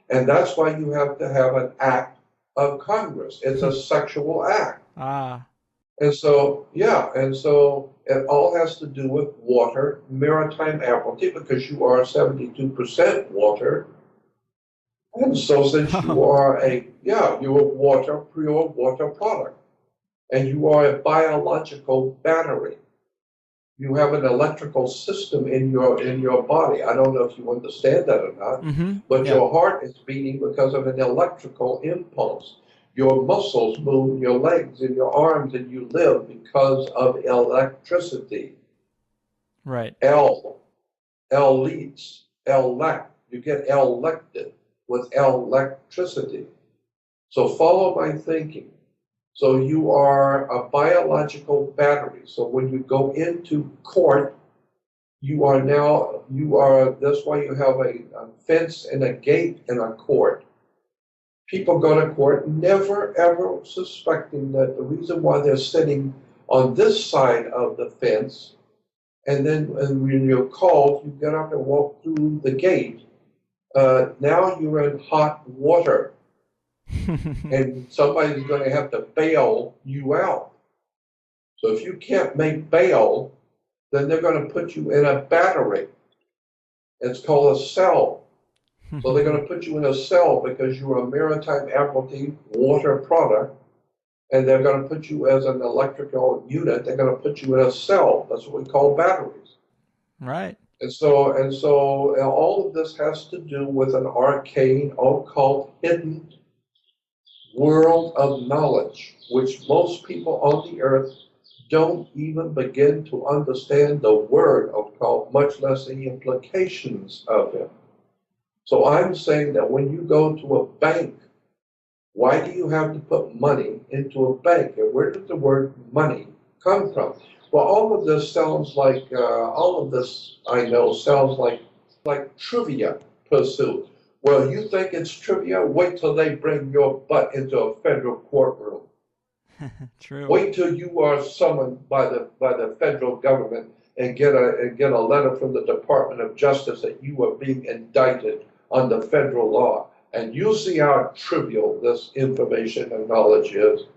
[SPEAKER 1] And that's why you have to have an act of Congress. It's a sexual act.
[SPEAKER 2] Ah.
[SPEAKER 1] And so, yeah, and so it all has to do with water, maritime amplity, because you are 72% water. And so since you are you're a water, pure water product, and you are a biological battery. You have an electrical system in your body. I don't know if you understand that or not,
[SPEAKER 2] Mm-hmm.
[SPEAKER 1] but
[SPEAKER 2] Yeah.
[SPEAKER 1] your heart is beating because of an electrical impulse. Your muscles move, your legs and your arms, and you live because of electricity.
[SPEAKER 2] Right.
[SPEAKER 1] Leads, elect. You get elected with electricity. So follow my thinking. So you are a biological battery. So when you go into court, that's why you have a fence and a gate in a court. People go to court never ever suspecting that the reason why they're sitting on this side of the fence, and when you're called, you get up and walk through the gate. Now you're in hot water. And somebody's going to have to bail you out. So if you can't make bail, then they're going to put you in a battery. It's called a cell. So they're going to put you in a cell because you're a maritime amplity water product, and they're going to put you as an electrical unit. They're going to put you in a cell. That's what we call batteries.
[SPEAKER 2] Right.
[SPEAKER 1] And so all of this has to do with an arcane, occult, hidden world of knowledge, which most people on the earth don't even begin to understand the word occult, much less the implications of it. So I'm saying that when you go to a bank, why do you have to put money into a bank? And where does the word money come from? Well, all of this sounds like, sounds like trivia pursuit. Well, you think it's trivia? Wait till they bring your butt into a federal courtroom.
[SPEAKER 2] True.
[SPEAKER 1] Wait till you are summoned by the federal government and get a letter from the Department of Justice that you are being indicted under federal law. And you'll see how trivial this information and knowledge is.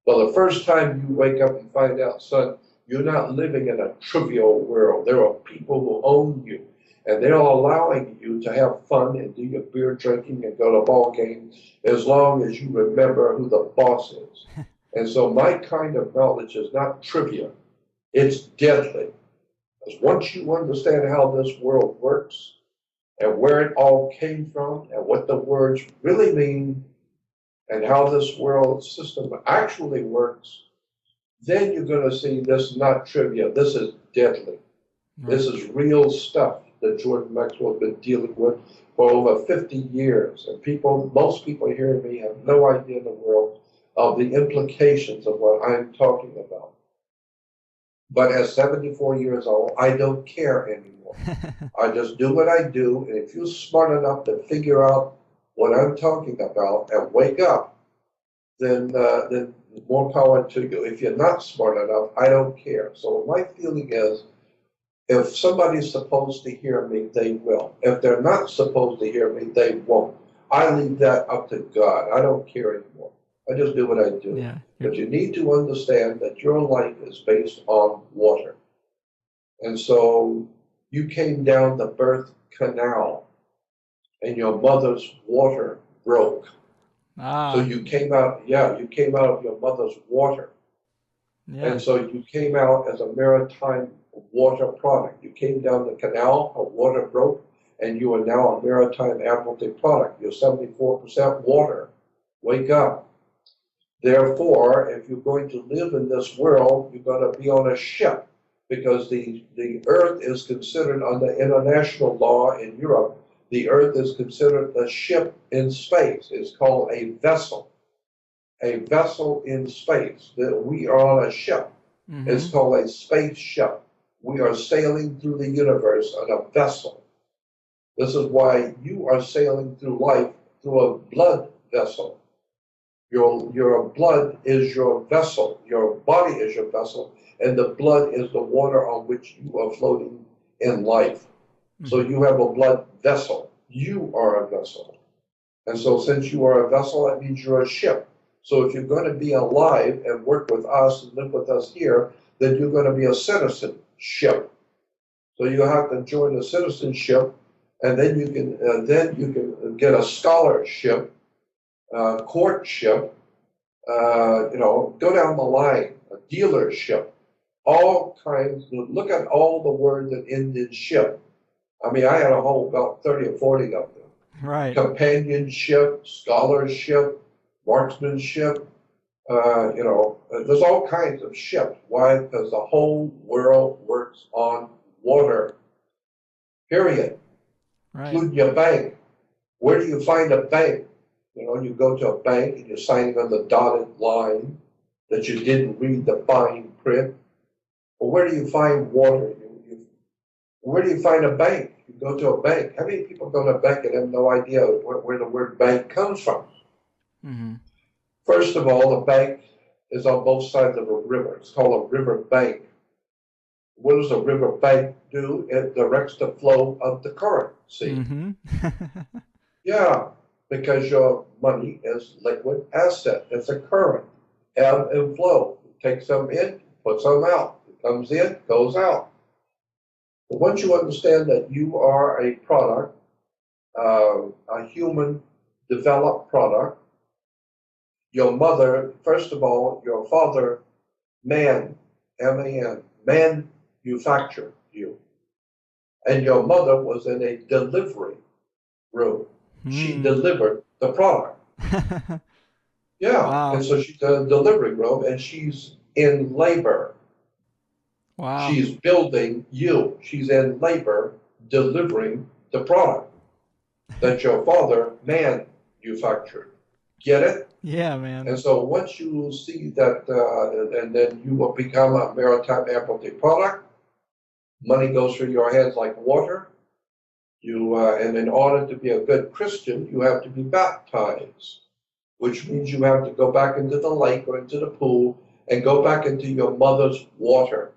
[SPEAKER 1] Well, the first time you wake up and find out, son, you're not living in a trivial world. There are people who own you, and they're allowing you to have fun and do your beer drinking and go to ball games as long as you remember who the boss is. And so my kind of knowledge is not trivia. It's deadly. Because once you understand how this world works and where it all came from and what the words really mean and how this world system actually works, then you're going to see this not trivia. This is deadly.
[SPEAKER 2] Right.
[SPEAKER 1] This is real stuff that Jordan Maxwell has been dealing with for over 50 years. And most people hearing me have no idea in the world of the implications of what I'm talking about. But at 74 years old, I don't care anymore. I just do what I do, and if you're smart enough to figure out what I'm talking about and wake up, then more power to you. If you're not smart enough, I don't care. So my feeling is, if somebody's supposed to hear me, they will. If they're not supposed to hear me, they won't. I leave that up to God. I don't care anymore. I just do what I do.
[SPEAKER 2] Yeah.
[SPEAKER 1] But you need to understand that your life is based on water. And so you came down the birth canal and your mother's water broke.
[SPEAKER 2] Ah.
[SPEAKER 1] So you came out of your mother's water.
[SPEAKER 2] Yeah.
[SPEAKER 1] And so you came out as a maritime water product. You came down the canal, a water broke, and you are now a maritime admiralty product. You're 74% water. Wake up. Therefore, if you're going to live in this world, you're going to be on a ship, because the earth is considered, under international law in Europe, the earth is considered a ship in space. It's called a vessel. A vessel in space. That we are on a ship. It's called a spaceship. We are sailing through the universe on a vessel. This is why you are sailing through life through a blood vessel. Your blood is your vessel. Your body is your vessel, and the blood is the water on which you are floating in life. So you have a blood vessel. You are a vessel. And so since you are a vessel, that means you're a ship. So if you're going to be alive and work with us and live with us here, then you're going to be a citizenship. So you have to join the citizenship, and then you can get a scholarship, courtship, go down the line, a dealership, all kinds. Look at all the words that end in ship. I mean, I had a whole about 30 or 40 of them.
[SPEAKER 2] Right.
[SPEAKER 1] Companionship, scholarship, marksmanship. There's all kinds of ships. Why? Because the whole world works on water. Period.
[SPEAKER 2] Right.
[SPEAKER 1] Including your bank. Where do you find a bank? You go to a bank and you're signing on the dotted line that you didn't read the fine print. Well, where do you find water? Where do you find a bank? You go to a bank. How many people go to a bank and have no idea where the word bank comes from? First of all, the bank is on both sides of a river. It's called a river bank. What does a river bank do? It directs the flow of the currency. Yeah, because your money is liquid asset. It's a current, ebb and flow. It takes some in, puts some out. It comes in, goes out. But once you understand that you are a product, a human developed product, your mother, first of all, your father, man, M-A-N, manufactured you. And your mother was in a delivery room. She delivered the product. Yeah.
[SPEAKER 2] Wow.
[SPEAKER 1] And so she's in a delivery room and she's in labor.
[SPEAKER 2] Wow.
[SPEAKER 1] She's building you. She's in labor delivering the product that your father manufactured. Get it?
[SPEAKER 2] Yeah, man.
[SPEAKER 1] And so once you see that, and then you will become a maritime admiralty product, money goes through your hands like water. And in order to be a good Christian, you have to be baptized, which means you have to go back into the lake or into the pool and go back into your mother's water.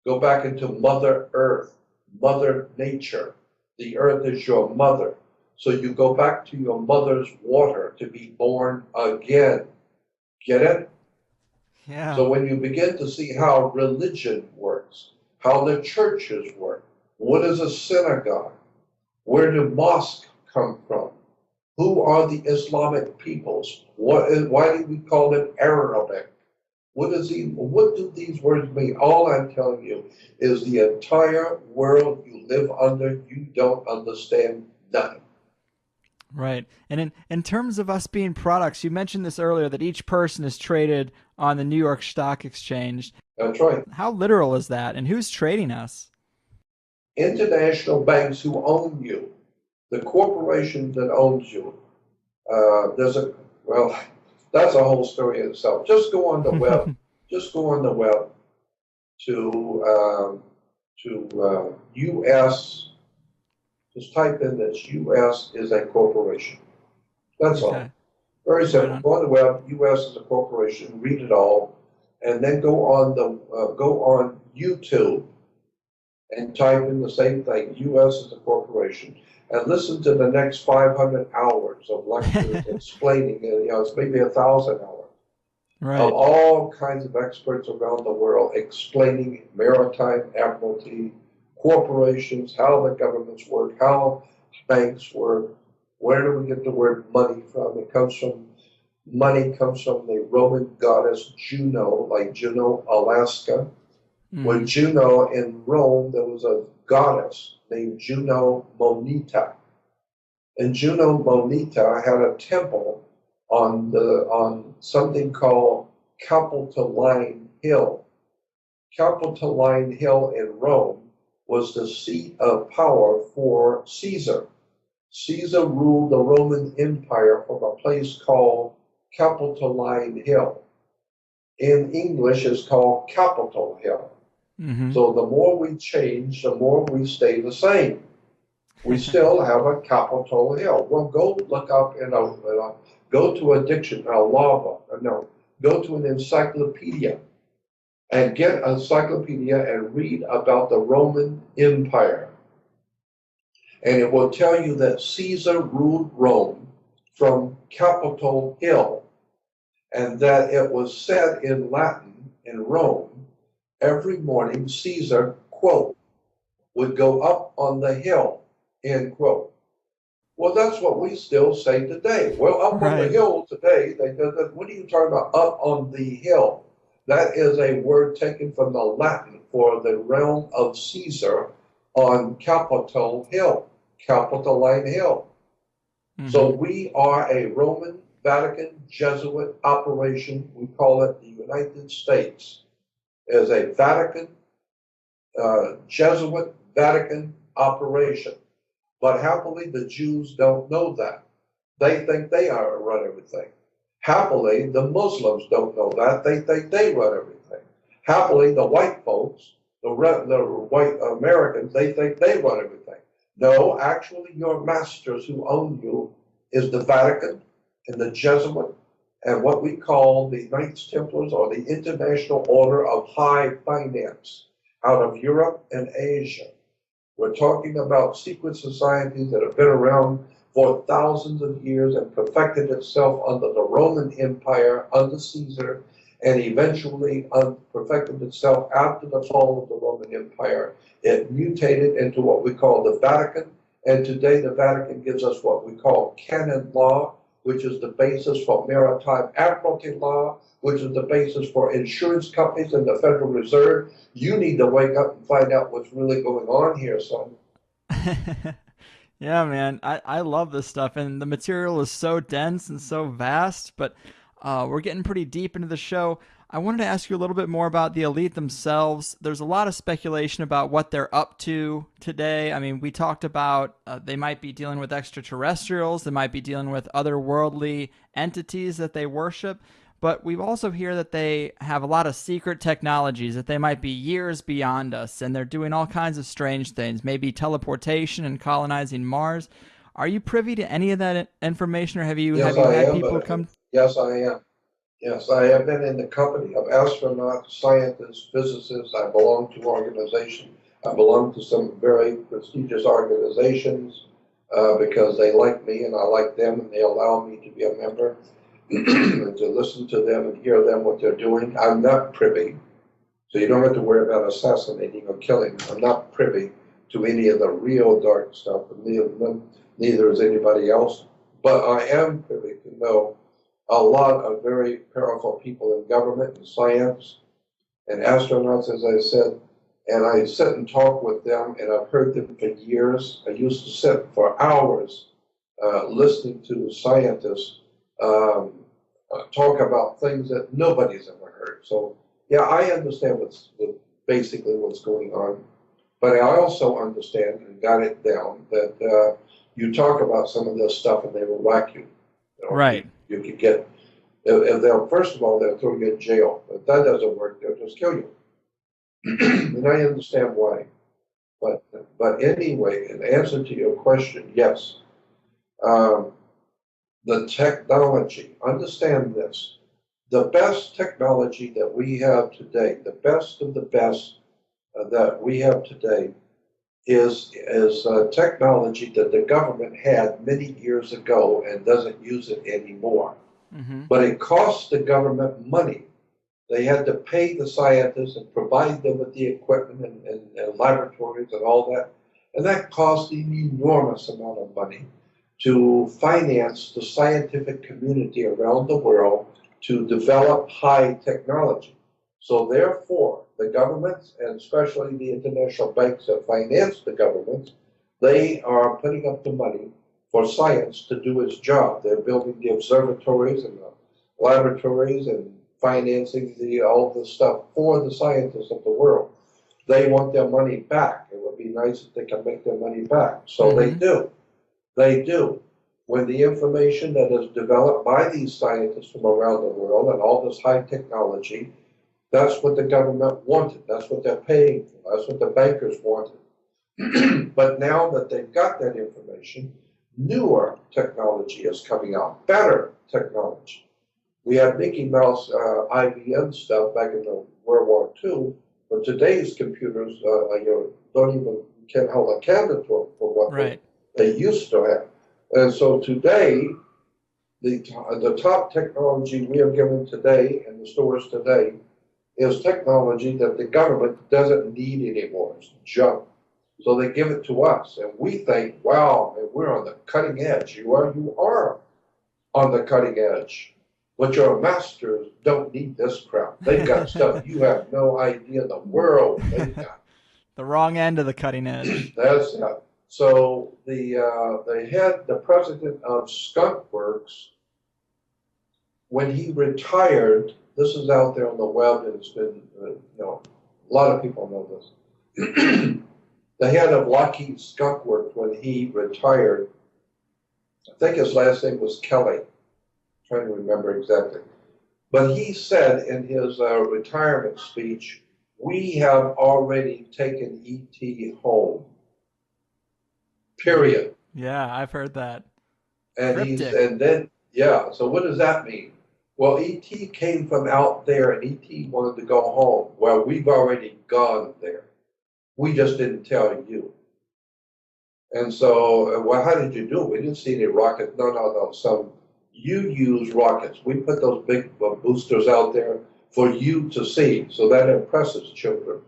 [SPEAKER 1] Go back into Mother Earth, Mother Nature. The earth is your mother. So you go back to your mother's water to be born again. Get it?
[SPEAKER 2] Yeah.
[SPEAKER 1] So when you begin to see how religion works, how the churches work, what is a synagogue? Where do mosques come from? Who are the Islamic peoples? Why do we call it Arabic? What do these words mean? All I'm telling you is the entire world you live under, you don't understand nothing.
[SPEAKER 2] Right. And in terms of us being products, you mentioned this earlier, that each person is traded on the New York Stock Exchange.
[SPEAKER 1] That's right.
[SPEAKER 2] How literal is that? And who's trading us?
[SPEAKER 1] International banks who own you, the corporation that owns you. That's a whole story in itself. Just go on the web. Just go on the web to U.S. Just type in this. U.S. is a corporation. That's all. Very simple.
[SPEAKER 2] Right.
[SPEAKER 1] Go on the web. U.S. is a corporation. Read it all, and then go on YouTube and type in the same thing. U.S. is a corporation, and listen to the next 500 hours of lectures explaining it. It's maybe 1,000 hours.
[SPEAKER 2] Right.
[SPEAKER 1] Of all kinds of experts around the world explaining maritime admiralty, corporations, how the governments work, how banks work, where do we get the word money from? It comes from money comes from the Roman goddess Juno, like Juneau, Alaska. With Juno in Rome, there was a goddess named Juno Moneta. And Juno Moneta had a temple on something called Capitoline Hill. Capitoline Hill in Rome was the seat of power for Caesar. Caesar ruled the Roman Empire from a place called Capitoline Hill. In English, it's called Capitol Hill. So the more we change, the more we stay the same. We still have a Capitol Hill. Well, go look up go to a dictionary, go to an encyclopedia and get an encyclopedia and read about the Roman Empire. And it will tell you that Caesar ruled Rome from Capitol Hill, and that it was said in Latin in Rome, every morning Caesar, quote, would go up on the hill, end quote. Well, that's what we still say today. Well, up on the hill today, what are you talking about, up on the hill? That is a word taken from the Latin for the realm of Caesar on Capitol Hill, Capitoline Hill. So we are a Roman Vatican Jesuit operation. We call it the United States. As a Vatican, Jesuit Vatican operation. But happily, the Jews don't know that. They think they run everything. Happily, the Muslims don't know that. They think they run everything. Happily, the white folks, the white Americans, they think they run everything. No, actually, your masters who own you is the Vatican and the Jesuit and what we call the Knights Templars, or the International Order of High Finance, out of Europe and Asia. We're talking about secret societies that have been around for thousands of years and perfected itself under the Roman Empire, under Caesar, and eventually perfected itself after the fall of the Roman Empire. It mutated into what we call the Vatican, and today the Vatican gives us what we call canon law, which is the basis for maritime admiralty law, which is the basis for insurance companies and the Federal Reserve. You need to wake up and find out what's really going on here, son.
[SPEAKER 2] Yeah, man, I love this stuff, and the material is so dense and so vast, but we're getting pretty deep into the show. I wanted to ask you a little bit more about the elite themselves. There's a lot of speculation about what they're up to today. I mean, we talked about they might be dealing with extraterrestrials, they might be dealing with otherworldly entities that they worship, but we also hear that they have a lot of secret technologies, that they might be years beyond us, and they're doing all kinds of strange things, maybe teleportation and colonizing Mars. Are you privy to any of that information, or have you had people come?
[SPEAKER 1] Yes, I am. Yes, I have been in the company of astronauts, scientists, physicists. I belong to organizations. I belong to some very prestigious organizations because they like me and I like them, and they allow me to be a member and to listen to them and hear them, what they're doing. I'm not privy, so you don't have to worry about assassinating or killing. I'm not privy to any of the real dark stuff, and neither is anybody else. But I am privy to know a lot of very powerful people in government and science and astronauts, as I said, and I sit and talk with them, and I've heard them for years. I used to sit for hours listening to scientists talk about things that nobody's ever heard. So, yeah, I understand basically what's going on, but I also understand and got it down that you talk about some of this stuff and they will whack you.
[SPEAKER 2] Right.
[SPEAKER 1] You could get, first of all, they'll throw you in jail. If that doesn't work, they'll just kill you. And I understand why. But anyway, in answer to your question, yes. The technology, understand this. The best technology that we have today, the best of the best that we have today is technology that the government had many years ago and doesn't use it anymore. But it costs the government money. They had to pay the scientists and provide them with the equipment and laboratories and all that. And that cost an enormous amount of money. to finance the scientific community around the world to develop high technology. So therefore, the governments, and especially the international banks that finance the governments, they are putting up the money for science to do its job. They're building the observatories and the laboratories and financing all the stuff for the scientists of the world. They want their money back. It would be nice if they can make their money back. So they do. They do. When the information that is developed by these scientists from around the world and all this high technology, that's what the government wanted. That's what they're paying for. That's what the bankers wanted. But now that they've got that information, newer technology is coming out, better technology. We had Mickey Mouse IBM stuff back in the World War II, but today's computers don't even can hold a candle to for what they used to have. And so today, the top technology we are given today in the stores today is technology that the government doesn't need anymore. It's junk. So they give it to us, and we think, wow, we're on the cutting edge. You are on the cutting edge. But your masters don't need this crap. They've got stuff you have no idea in the world they've got.
[SPEAKER 2] The wrong end of the cutting edge.
[SPEAKER 1] That's it. So the president of Skunk Works, when he retired, this is out there on the web, and it's been, a lot of people know this. The head of Lockheed Skunk Works, when he retired, I think his last name was Kelly. I'm trying to remember exactly. But he said in his retirement speech, "We have already taken E.T. home." Period.
[SPEAKER 2] Yeah, I've heard that.
[SPEAKER 1] So what does that mean? Well, E.T. came from out there, and E.T. wanted to go home. Well, we've already gone there. We just didn't tell you. And so, well, how did you do it? We didn't see any rockets. No. You use rockets. We put those big boosters out there for you to see. So that impresses children.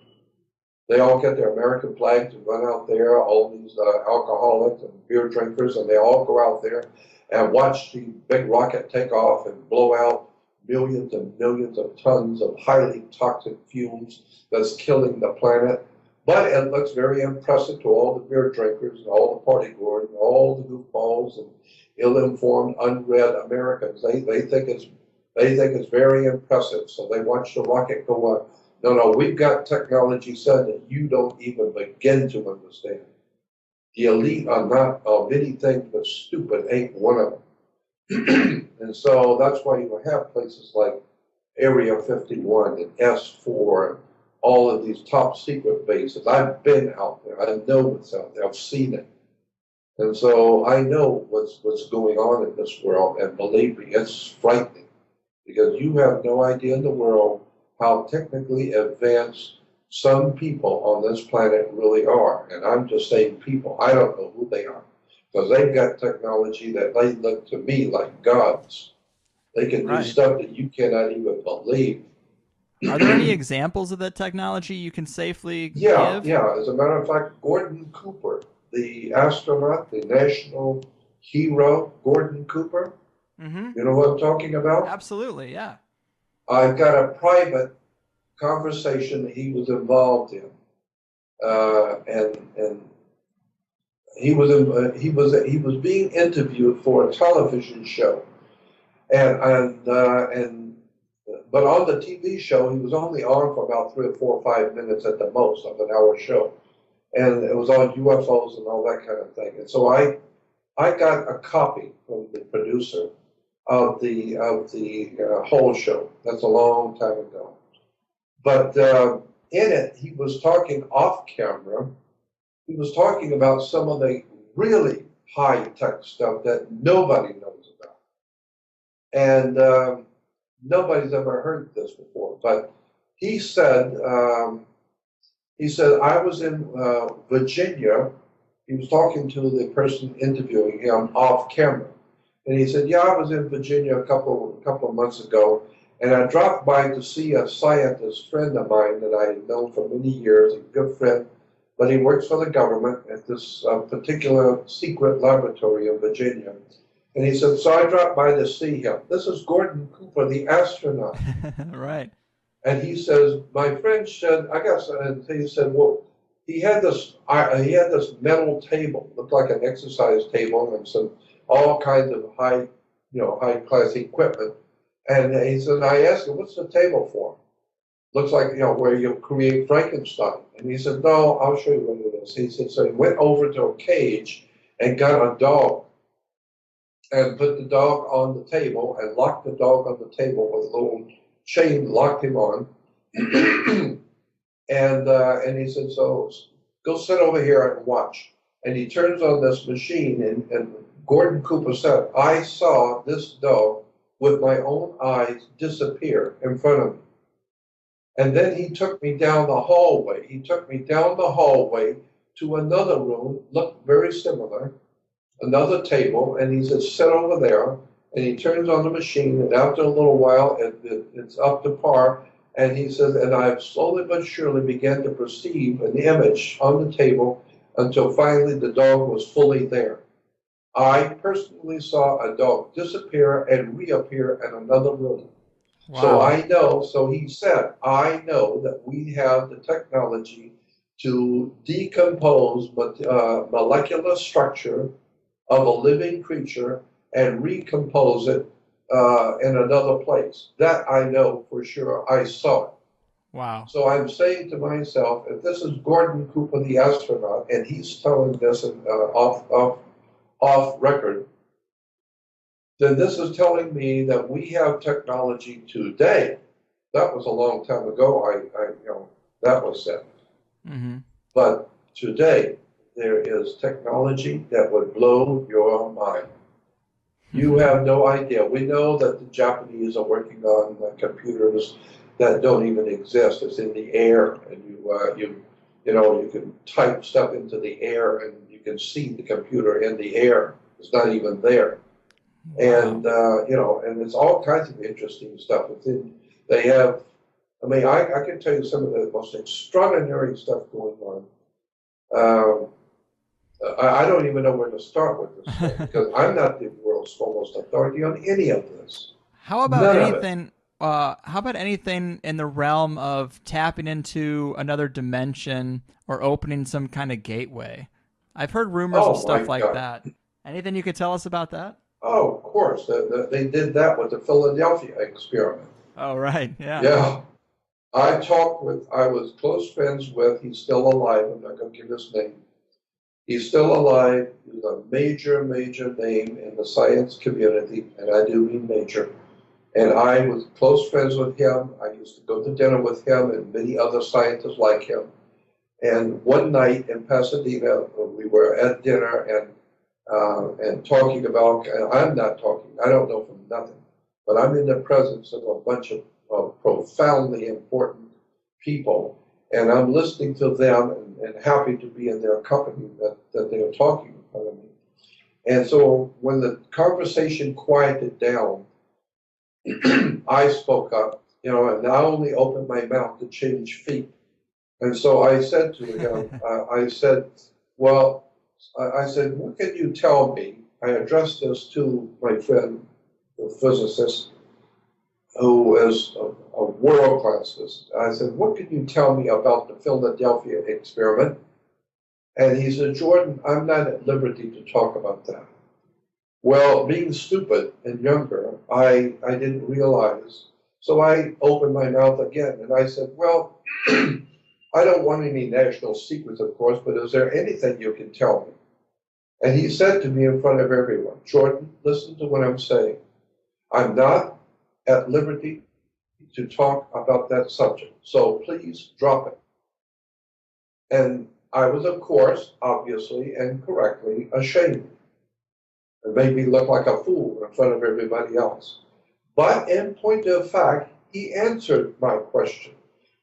[SPEAKER 1] They all get their American flags and run out there, all these alcoholics and beer drinkers, and they all go out there and watch the big rocket take off and blow out millions and millions of tons of highly toxic fumes that's killing the planet. But it looks very impressive to all the beer drinkers and all the party goers and all the goofballs and ill-informed, unread Americans. They think it's very impressive. So they watch the rocket go up. No, we've got technology, son, that you don't even begin to understand. The elite are not many things, but stupid ain't one of them. And so that's why you have places like Area 51 and S4 and all of these top secret bases. I've been out there. I know what's out there. I've seen it. And so I know what's going on in this world. And believe me, it's frightening because you have no idea in the world how technically advanced some people on this planet really are. And I'm just saying people. I don't know who they are because they've got technology that they look to me like gods. They can do stuff that you cannot even believe.
[SPEAKER 2] Are there any examples of that technology you can safely give?
[SPEAKER 1] Yeah. As a matter of fact, Gordon Cooper, the astronaut, the national hero, Gordon Cooper. Mm-hmm. You know what I'm talking about?
[SPEAKER 2] Absolutely, yeah.
[SPEAKER 1] I've got a private conversation that he was involved in, and he was being interviewed for a television show, but on the TV show, he was only on for about 3 or 4 or 5 minutes at the most of an hour show. And it was on UFOs and all that kind of thing. And so I got a copy from the producer of the whole show. That's a long time ago. But in it, he was talking off camera. He was talking about some of the really high-tech stuff that nobody knows about. And nobody's ever heard this before, but he said, I was in Virginia. He was talking to the person interviewing him off camera. And he said, I was in Virginia a couple of months ago, and I dropped by to see a scientist friend of mine that I had known for many years, a good friend but he works for the government at this particular secret laboratory in Virginia. And he said, so I dropped by to see him. This is Gordon Cooper, the astronaut.
[SPEAKER 2] Right.
[SPEAKER 1] And he says, my friend said, I guess, and he said, well, he had this metal table, looked like an exercise table, and some all kinds of high class equipment. And he said, I asked him, what's the table for? Looks like, where you create Frankenstein. And he said, no, I'll show you what it is. He said, so he went over to a cage and got a dog and put the dog on the table and locked the dog on the table with a little chain, locked him on. And he said, so go sit over here and watch. And he turns on this machine, and Gordon Cooper said, I saw this dog with my own eyes disappear in front of me. And then he took me down the hallway. He took me down the hallway to another room, looked very similar, another table, and he said, sit over there. And he turns on the machine, and after a little while, it's up to par. And he says, and I've slowly but surely began to perceive an image on the table until finally the dog was fully there. I personally saw a dog disappear and reappear in another room. Wow. So I know, so he said, I know that we have the technology to decompose molecular structure of a living creature and recompose it in another place. That I know for sure. I saw it.
[SPEAKER 2] Wow.
[SPEAKER 1] So I'm saying to myself, if this is Gordon Cooper, the astronaut, and he's telling this off record, then this is telling me that we have technology today. That was a long time ago. That was said.
[SPEAKER 2] Mm-hmm.
[SPEAKER 1] But today there is technology that would blow your mind. You have no idea. We know that the Japanese are working on computers that don't even exist. It's in the air, and you can type stuff into the air, and you can see the computer in the air. It's not even there. And and it's all kinds of interesting stuff. They have, I can tell you some of the most extraordinary stuff going on. I don't even know where to start with this stuff, because I'm not the world's foremost authority on any of this.
[SPEAKER 2] How about anything? How about anything in the realm of tapping into another dimension or opening some kind of gateway? I've heard rumors of stuff like that. Anything you could tell us about that?
[SPEAKER 1] Oh, of course. They did that with the Philadelphia experiment.
[SPEAKER 2] Oh, right. Yeah.
[SPEAKER 1] Yeah. I was close friends with, he's still alive, I'm not going to give his name. He's still alive. He's a major, major name in the science community, and I do mean major. And I was close friends with him. I used to go to dinner with him and many other scientists like him. And one night in Pasadena, we were at dinner and talking about, and I'm not talking, I don't know from nothing, but I'm in the presence of a bunch of profoundly important people, and I'm listening to them and happy to be in their company that they are talking about me. And so when the conversation quieted down, I spoke up, and I only opened my mouth to change feet. And so I said to him, I said, what can you tell me? I addressed this to my friend, the physicist, who is a world-class physicist. I said, what can you tell me about the Philadelphia experiment? And he said, Jordan, I'm not at liberty to talk about that. Well, being stupid and younger, I didn't realize. So I opened my mouth again, and I said, well, I don't want any national secrets, of course, but is there anything you can tell me? And he said to me in front of everyone, Jordan, listen to what I'm saying. I'm not at liberty to talk about that subject, so please drop it. And I was, of course, obviously and correctly ashamed. It made me look like a fool in front of everybody else. But in point of fact, he answered my question.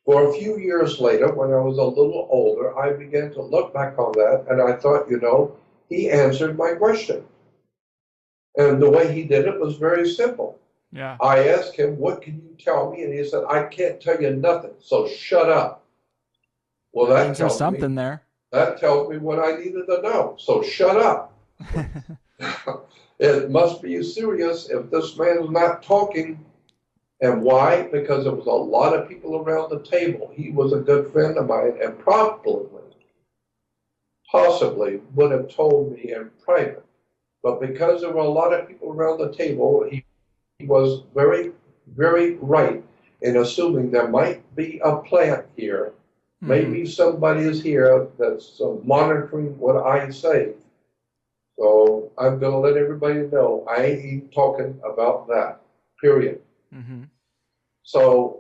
[SPEAKER 1] For a few years later, when I was a little older, I began to look back on that, and I thought, he answered my question. And the way he did it was very simple.
[SPEAKER 2] Yeah.
[SPEAKER 1] I asked him, what can you tell me? And he said, I can't tell you nothing, so shut up. Well, that
[SPEAKER 2] means there's something there.
[SPEAKER 1] That tells me what I needed to know. So shut up. It must be serious if this man is not talking. And why? Because there was a lot of people around the table. He was a good friend of mine and possibly would have told me in private. But because there were a lot of people around the table, he was very, very right in assuming there might be a plant here. Maybe somebody is here that's monitoring what I say. So I'm going to let everybody know I ain't talking about that, period. So,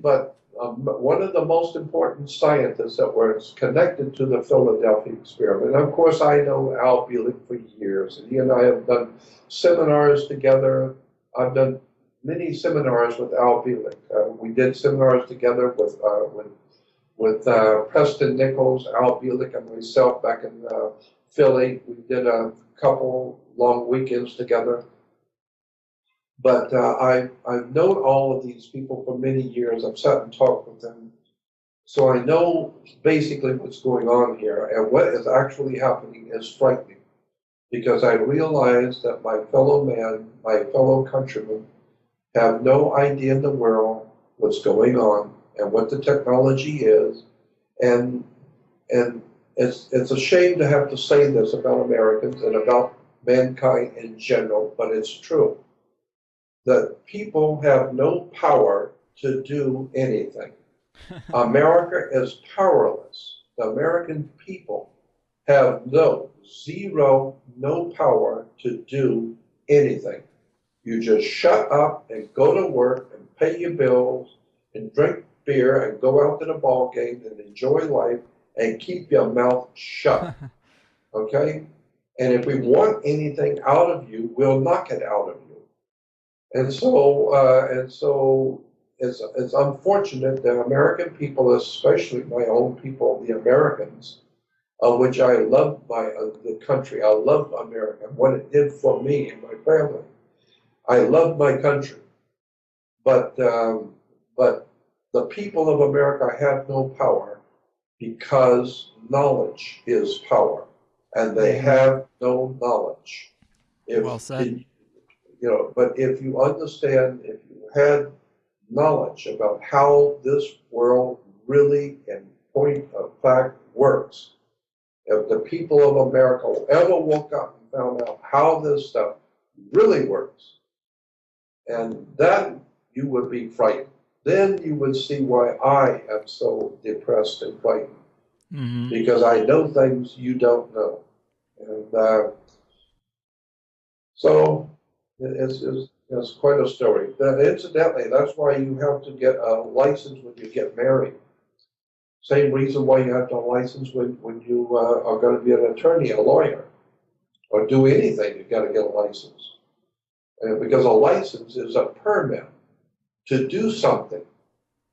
[SPEAKER 1] but one of the most important scientists that was connected to the Philadelphia experiment, and of course I know Al Bielek for years, and he and I have done seminars together. I've done many seminars with Al Bielek. We did seminars together with Preston Nichols, Al Bielek, and myself back in Philly. We did a couple long weekends together. But I've known all of these people for many years. I've sat and talked with them. So I know basically what's going on here. And what is actually happening is frightening. Because I realize that my fellow man, my fellow countrymen, have no idea in the world what's going on and what the technology is. And it's a shame to have to say this about Americans and about mankind in general, but it's true. That people have no power to do anything. America is powerless. The American people have no power to do anything. You just shut up and go to work and pay your bills and drink beer and go out to the ball game and enjoy life and keep your mouth shut. Okay? And if we want anything out of you, we'll knock it out of you. And so it's unfortunate that American people, especially my own people, the Americans, of which I love the country. I love America, what it did for me and my family. I love my country, but the people of America have no power because knowledge is power, and they have no knowledge.
[SPEAKER 2] Well said.
[SPEAKER 1] But if you understand, if you had knowledge about how this world really, in point of fact, works, if the people of America ever woke up and found out how this stuff really works, and then you would be frightened. Then you would see why I am so depressed and frightened, because I know things you don't know. And so it's quite a story. Incidentally, that's why you have to get a license when you get married. Same reason why you have to license when you are going to be an attorney, a lawyer, or do anything. You've got to get a license, because a license is a permit to do something,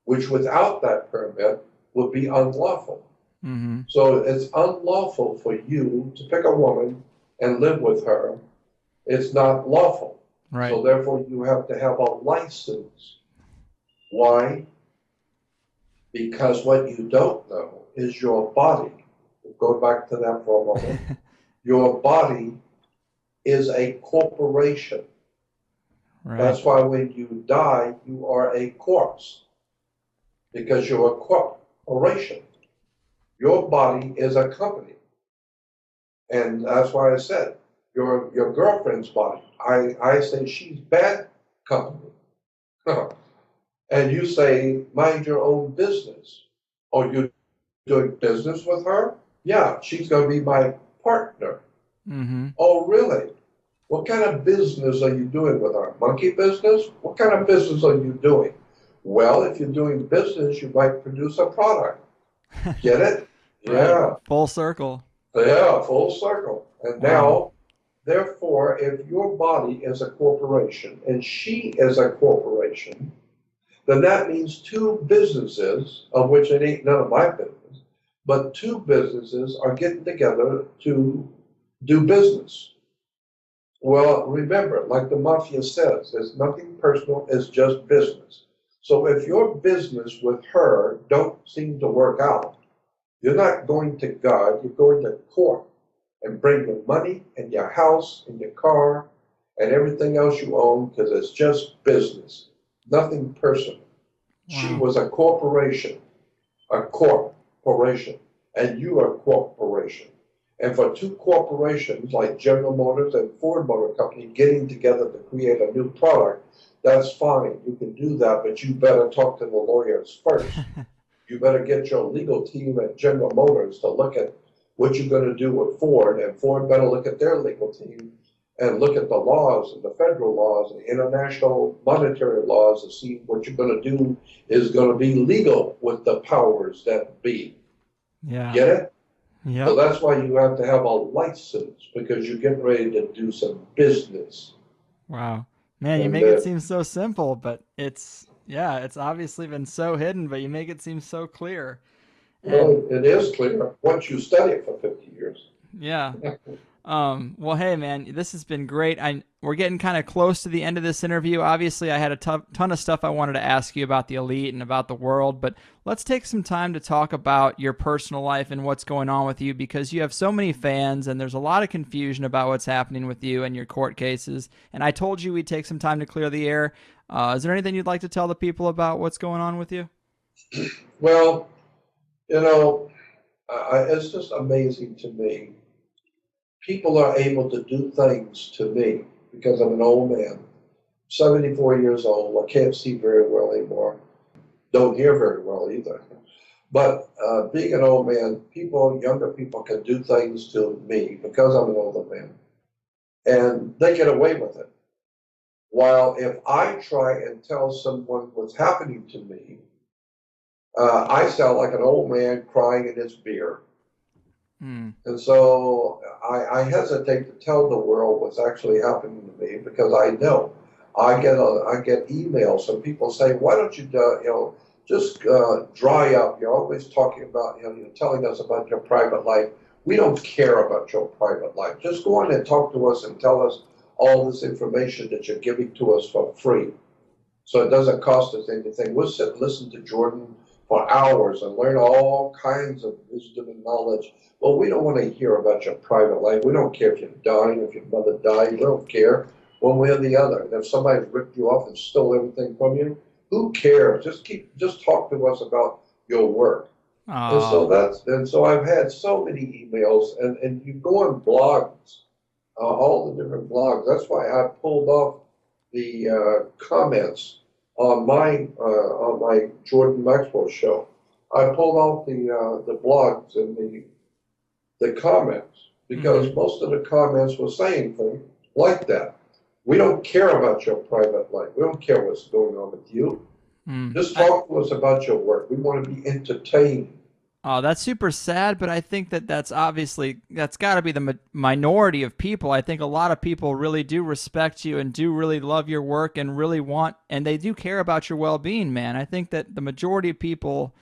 [SPEAKER 1] which without that permit would be unlawful. So it's unlawful for you to pick a woman and live with her. It's not lawful.
[SPEAKER 2] Right.
[SPEAKER 1] So therefore you have to have a license. Why? Because what you don't know is your body. We'll go back to that for a moment. Your body is a corporation. Right. That's why when you die, you are a corpse. Because you're a corporation. Your body is a company. And that's why I said, your girlfriend's body. I say she's bad company. And you say, mind your own business. Oh, you're doing business with her? Yeah, she's going to be my partner. Oh, really? What kind of business are you doing with her? Monkey business? What kind of business are you doing? Well, if you're doing business, you might produce a product. Get it? Yeah.
[SPEAKER 2] Right. Full circle.
[SPEAKER 1] Yeah, full circle. And now, therefore, if your body is a corporation and she is a corporation, then that means two businesses, of which it ain't none of my business, but two businesses are getting together to do business. Well, remember, like the mafia says, there's nothing personal, it's just business. So if your business with her don't seem to work out, You're not going to God, you're going to court and bring your money and your house and your car and everything else you own because it's just business, nothing personal. She
[SPEAKER 2] Wow.
[SPEAKER 1] was a corporation, and you are a corporation. And for two corporations like General Motors and Ford Motor Company getting together to create a new product, that's fine. You can do that, but you better talk to the lawyers first. You better get your legal team at General Motors to look at what you're going to do with Ford, and Ford better look at their legal team and look at the laws and the federal laws and international monetary laws to see what you're going to do is going to be legal with the powers that be.
[SPEAKER 2] Yeah.
[SPEAKER 1] Get it? So
[SPEAKER 2] Yep.
[SPEAKER 1] that's why you have to have a license because you're getting ready to do some business.
[SPEAKER 2] Wow. Man, you
[SPEAKER 1] And
[SPEAKER 2] make it seem so simple, but yeah, it's obviously been so hidden, but you make it seem so clear. And
[SPEAKER 1] well, it is clear once you study it for 50 years.
[SPEAKER 2] yeah. Well, hey, man, this has been great. We're getting kind of close to the end of this interview. Obviously, I had a ton of stuff I wanted to ask you about the elite and about the world, but let's take some time to talk about your personal life and what's going on with you because you have so many fans and there's a lot of confusion about what's happening with you and your court cases. And I told you we'd take some time to clear the air. Is there anything you'd like to tell the people about what's going on with you?
[SPEAKER 1] Well, you know, it's just amazing to me. People are able to do things to me because I'm an old man, 74 years old. I can't see very well anymore. Don't hear very well either. But being an old man, younger people can do things to me because I'm an older man. And they get away with it. While if I try and tell someone what's happening to me, I sound like an old man crying in his beer.
[SPEAKER 2] Hmm.
[SPEAKER 1] And so I hesitate to tell the world what's actually happening to me because I know I get emails from people saying, "Why don't you just dry up? You're always talking about you're telling us about your private life. We don't care about your private life. Just go on and talk to us and tell us all this information that you're giving to us for free. So it doesn't cost us anything. We'll sit and listen to Jordan for hours and learn all kinds of wisdom and knowledge. Well, we don't want to hear about your private life. We don't care if you're dying, if your mother died. We don't care one way or the other. And if somebody ripped you off and stole everything from you, who cares? Just talk to us about your work."
[SPEAKER 2] Oh,
[SPEAKER 1] And so I've had so many emails, and you go on blogs, all the different blogs. That's why I pulled off the comments on my Jordan Maxwell show. I pulled off the blogs and the comments because
[SPEAKER 2] mm-hmm.
[SPEAKER 1] most of the comments were saying things like that. We don't care about your private life. We don't care what's going on with you.
[SPEAKER 2] Mm.
[SPEAKER 1] Just talk to us about your work. We want to be entertained.
[SPEAKER 2] Oh, that's super sad, but I think that's got to be the minority of people. I think a lot of people really do respect you and do really love your work and really and they do care about your well-being, man. I think that the majority of people,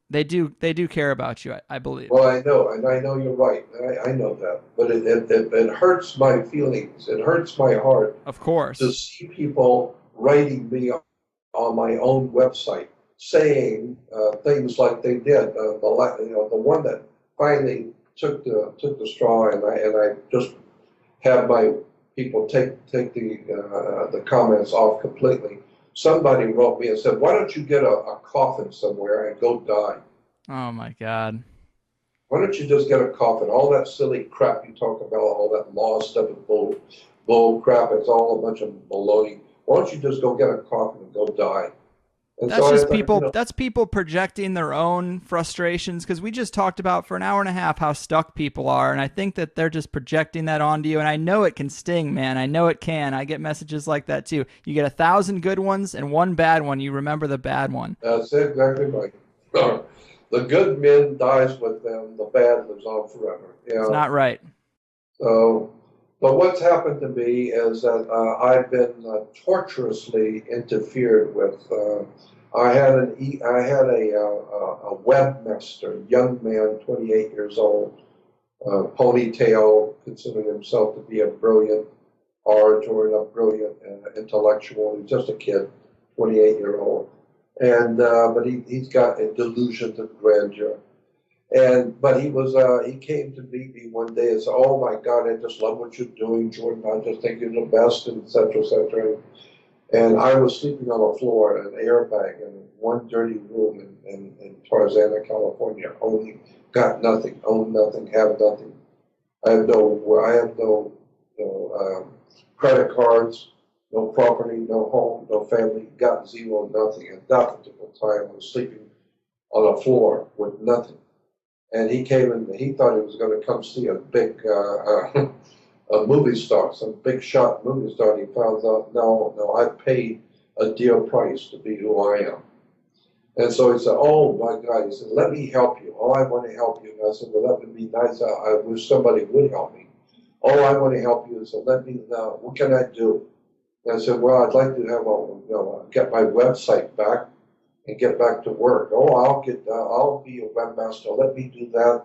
[SPEAKER 2] they do care about you. I believe.
[SPEAKER 1] Well, I know, and I know you're right. I know that, but it hurts my feelings. It hurts my heart
[SPEAKER 2] Of
[SPEAKER 1] to
[SPEAKER 2] course.
[SPEAKER 1] see people writing me on my own website saying things like they did. The one that finally took the straw, and I just have my people take the comments off completely. Somebody wrote me and said, "Why don't you get a coffin somewhere and go die?
[SPEAKER 2] Oh my God.
[SPEAKER 1] Why don't you just get a coffin? All that silly crap you talk about, all that law stuff is bull crap. It's all a bunch of baloney. Why don't you just go get a coffin and go die?" And
[SPEAKER 2] That's
[SPEAKER 1] so I
[SPEAKER 2] just
[SPEAKER 1] thought,
[SPEAKER 2] people. That's people projecting their own frustrations because we just talked about for an hour and a half how stuck people are, and I think that they're just projecting that onto you. And I know it can sting, man. I know it can. I get messages like that too. You get 1,000 good ones and one bad one. You remember the bad one.
[SPEAKER 1] that's exactly right. The good men dies with them. The bad lives on forever.
[SPEAKER 2] It's
[SPEAKER 1] Yeah.
[SPEAKER 2] not right.
[SPEAKER 1] So, but what's happened to me is that I've been torturously interfered with. I had a webmaster, young man, 28 years old, ponytail, considering himself to be a brilliant orator and a brilliant intellectual. He's just a kid, 28-year-old, and but he's got delusions of grandeur. But he came to meet me one day and said, "Oh my God, I just love what you're doing, Jordan. I just think you're the best," and et cetera, et cetera. And I was sleeping on the floor in an airbag in one dirty room in Tarzana, California. Got nothing, own nothing, have nothing. I have no credit cards, no property, no home, no family, got zero, nothing. At that particular time, I was sleeping on the floor with nothing. And he came and he thought he was going to come see a big a movie star, some big shot movie star. And he found out, no, I paid a dear price to be who I am. And so he said, "Oh my God," he said, "let me help you." "Oh, I want to help you." And I said, "Well, that would be nice. I wish somebody would help me." "Oh, I want to help you." So let me know, what can I do? And I said, "Well, I'd like to get my website back and get back to work." "Oh, I'll be a webmaster. Let me do that,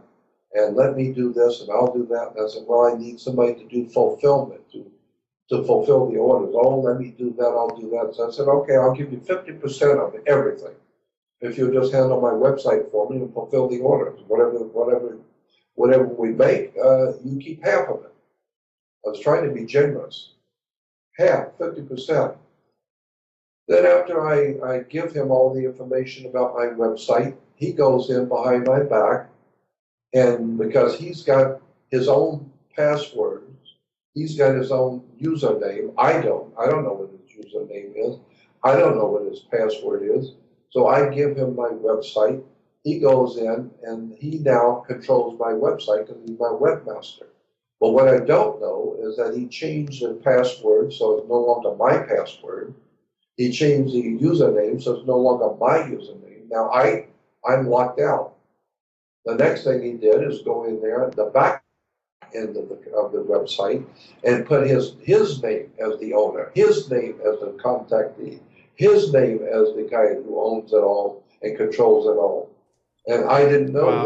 [SPEAKER 1] and let me do this, and I'll do that." And I said, "Well, I need somebody to do fulfillment, to fulfill the orders." "Oh, let me do that. I'll do that." So I said, "Okay, I'll give you 50% of everything if you'll just handle my website for me and fulfill the orders. Whatever we make, you keep half of it." I was trying to be generous. Half, 50%. Then after I give him all the information about my website, he goes in behind my back, and because he's got his own passwords, he's got his own username. I don't know what his username is. I don't know what his password is. So I give him my website. He goes in and he now controls my website because he's my webmaster. But what I don't know is that he changed the password so it's no longer my password. He changed the username so it's no longer my username. Now I'm locked out. The next thing he did is go in there at the back end of the website and put his name as the owner, his name as the contactee, his name as the guy who owns it all and controls it all. And I didn't know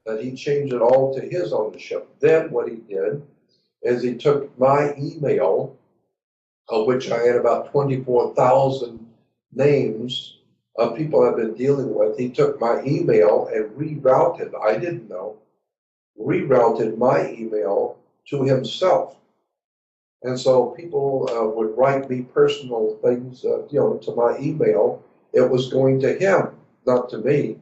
[SPEAKER 1] that he changed it all to his ownership. Then what he did is he took my email, of which I had about 24,000 names of people I've been dealing with. He took my email and rerouted, I didn't know, rerouted my email to himself. And so people would write me personal things, to my email. It was going to him, not to me.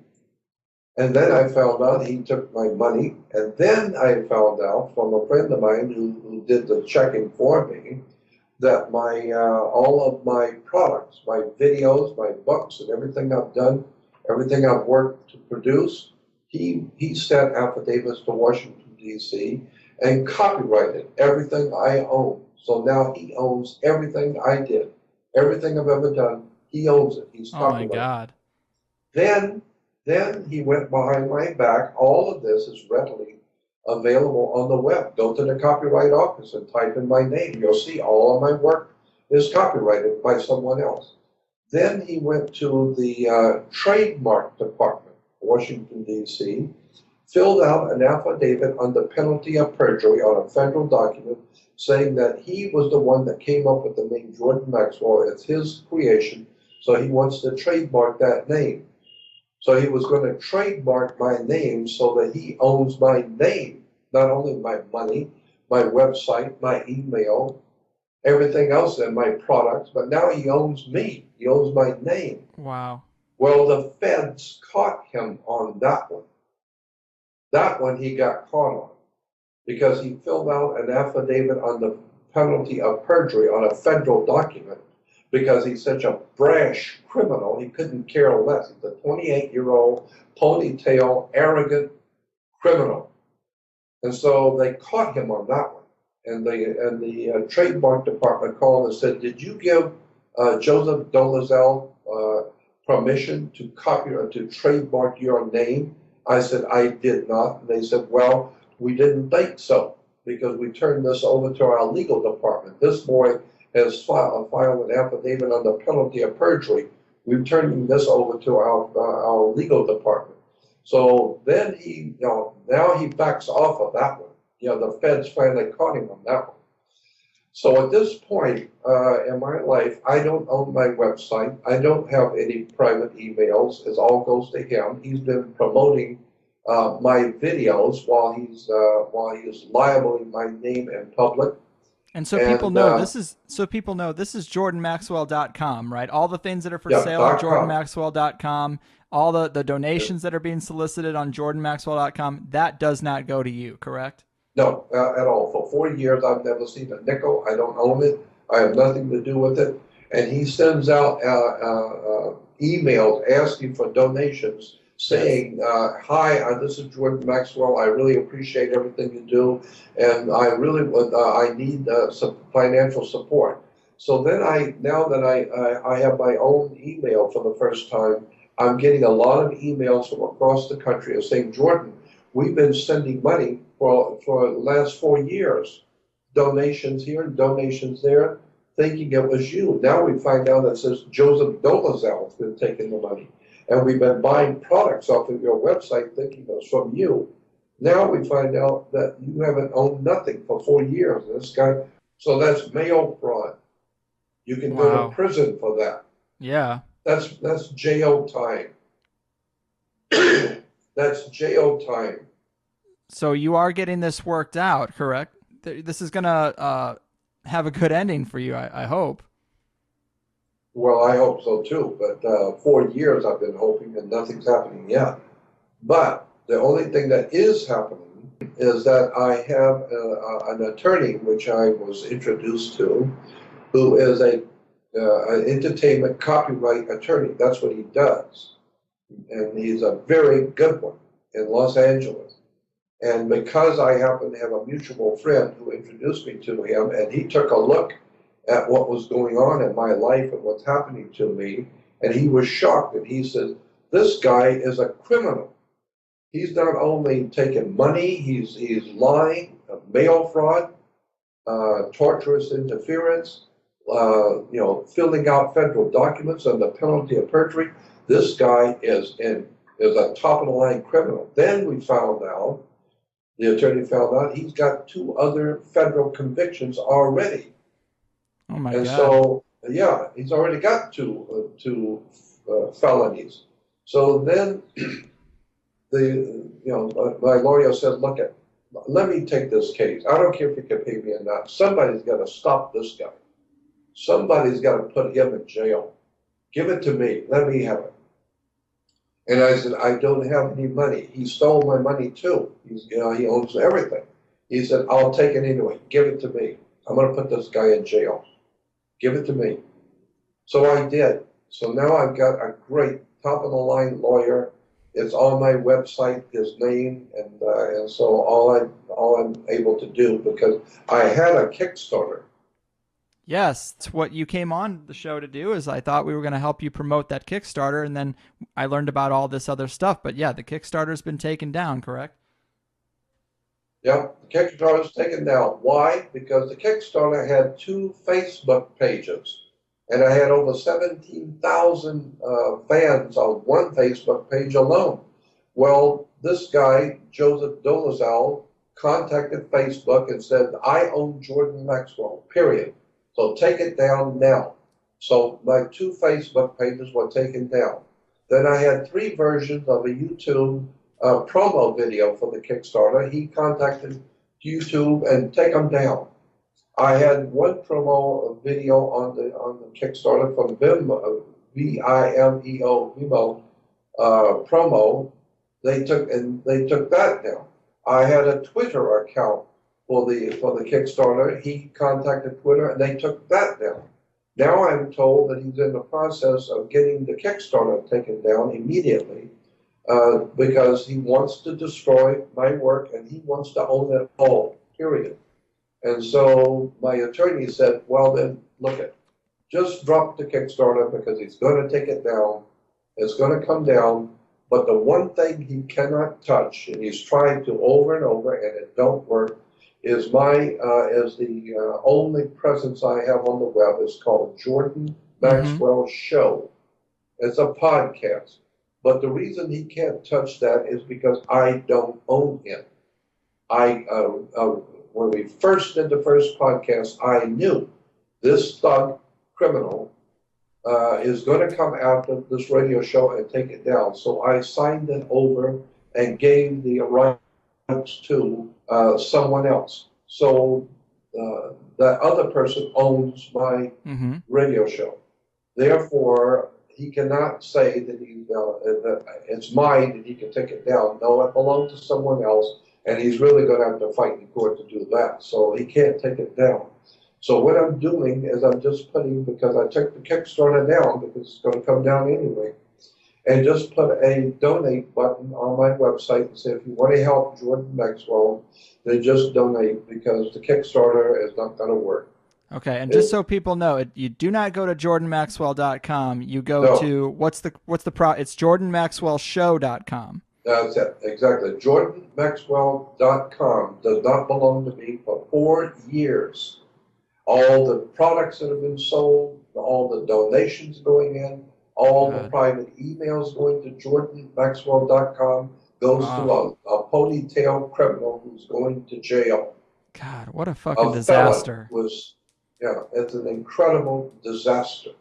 [SPEAKER 1] And then I found out he took my money. And then I found out from a friend of mine who did the checking for me that all of my products, my videos, my books, and everything I've done, everything I've worked to produce, he sent affidavits to Washington, D.C. and copyrighted everything I own. So now he owns everything I did, everything I've ever done. He owns it. He's copyrighted.
[SPEAKER 2] Oh my God.
[SPEAKER 1] Then he went behind my back. All of this is readily available on the web. Go to the Copyright Office and type in my name. You'll see all of my work is copyrighted by someone else. Then he went to the Trademark Department, Washington, D.C., filled out an affidavit under penalty of perjury on a federal document saying that he was the one that came up with the name Jordan Maxwell. It's his creation, so he wants to trademark that name. So he was going to trademark my name so that he owns my name, not only my money, my website, my email, everything else and my products, but now he owns me. He owns my name.
[SPEAKER 2] Wow.
[SPEAKER 1] Well, the feds caught him on that one. That one he got caught on because he filled out an affidavit on the penalty of perjury on a federal document because he's such a brash criminal, he couldn't care less. He's a 28-year-old, ponytail, arrogant criminal. And so they caught him on that one. And the Trademark Department called and said, "Did you give Joseph Dolezal permission to trademark your name?" I said, "I did not." And they said, "Well, we didn't think so because we turned this over to our legal department. This boy has filed an affidavit under penalty of perjury. We're turning this over to our legal department." So then now he backs off of that one. The feds finally caught him on that one. So at this point in my life, I don't own my website. I don't have any private emails. It all goes to him. He's been promoting my videos while he's libeling my name in public.
[SPEAKER 2] And so people know this is jordanmaxwell.com, right? All the things that are for sale on jordanmaxwell.com, all the donations that are being solicited on jordanmaxwell.com, that does not go to you, correct?
[SPEAKER 1] No, at all. For 4 years, I've never seen a nickel. I don't own it. I have nothing to do with it. And he sends out emails asking for donations, saying, "Hi, this is Jordan Maxwell. I really appreciate everything you do, and I need some financial support." So then now that I have my own email for the first time, I'm getting a lot of emails from across the country saying, "Jordan, we've been sending money for the last 4 years, donations here and donations there, thinking it was you. Now we find out it says Joseph Dolezal's been taking the money. And we've been buying products off of your website thinking it was from you. Now we find out that you haven't owned nothing for 4 years." This guy, so that's mail fraud. You can go to prison for that.
[SPEAKER 2] Yeah.
[SPEAKER 1] That's jail time. That's jail time.
[SPEAKER 2] So you are getting this worked out, correct? This is going to have a good ending for you, I hope.
[SPEAKER 1] Well, I hope so too, but 4 years I've been hoping and nothing's happening yet. But the only thing that is happening is that I have an attorney, which I was introduced to, who is an entertainment copyright attorney. That's what he does. And he's a very good one in Los Angeles. And because I happen to have a mutual friend who introduced me to him, and he took a look at what was going on in my life and what's happening to me, and he was shocked, and he said, "This guy is a criminal. He's not only taking money, he's lying, mail fraud, torturous interference, filling out federal documents under penalty of perjury. This guy is a top of the line criminal." Then we found out, the attorney found out, he's got 2 other federal convictions already.
[SPEAKER 2] Oh my
[SPEAKER 1] God! And
[SPEAKER 2] so,
[SPEAKER 1] yeah, he's already got two felonies. So then, my lawyer said, "Look, let me take this case. I don't care if you can pay me or not. Somebody's got to stop this guy. Somebody's got to put him in jail. Give it to me. Let me have it." And I said, "I don't have any money. He stole my money too. He owns everything." He said, "I'll take it anyway. Give it to me. I'm going to put this guy in jail. Give it to me." So I did. So now I've got a great top of the line lawyer. It's on my website, his name, and so all I'm able to do, because I had a Kickstarter.
[SPEAKER 2] Yes, it's what you came on the show to do. Is I thought we were going to help you promote that Kickstarter, and then I learned about all this other stuff. But yeah, the Kickstarter's been taken down, correct?
[SPEAKER 1] Yeah, the Kickstarter's taken down. Why? Because the Kickstarter had 2 Facebook pages, and I had over 17,000 fans on one Facebook page alone. Well, this guy, Joseph Dolezal, contacted Facebook and said, "I own Jordan Maxwell, period. So take it down now." So my 2 Facebook pages were taken down. Then I had 3 versions of a YouTube promo video for the Kickstarter. He contacted YouTube and take them down. I had 1 promo video on the Kickstarter from Vimeo, Vimeo promo. They took that down. I had a Twitter account for the Kickstarter. He contacted Twitter and they took that down. Now I'm told that he's in the process of getting the Kickstarter taken down immediately, because he wants to destroy my work and he wants to own it all, period. And so my attorney said, "Well then, look it, just drop the Kickstarter because he's going to take it down. It's going to come down. But the one thing he cannot touch, and he's tried to over and over, and it don't work, is the only presence I have on the web is called Jordan Maxwell Show. It's a podcast. But the reason he can't touch that is because I don't own it. When we first did the first podcast, I knew this thug criminal is going to come after this radio show and take it down. So I signed it over and gave the rights to someone else. So that other person owns my radio show. Therefore, he cannot say that that it's mine and he can take it down. No, it belongs to someone else, and he's really going to have to fight in court to do that. So he can't take it down. So what I'm doing is I'm just putting, because I took the Kickstarter down because it's going to come down anyway, and just put a donate button on my website and say, if you want to help Jordan Maxwell, then just donate, because the Kickstarter is not going to work.
[SPEAKER 2] Okay, and just so people know, you do not go to jordanmaxwell.com. You go to it's jordanmaxwellshow.com.
[SPEAKER 1] That's it, exactly. jordanmaxwell.com does not belong to me for 4 years. All the products that have been sold, all the donations going in, all the private emails going to jordanmaxwell.com goes to a ponytail criminal who's going to jail.
[SPEAKER 2] God, what a fucking disaster.
[SPEAKER 1] Yeah, it's an incredible disaster.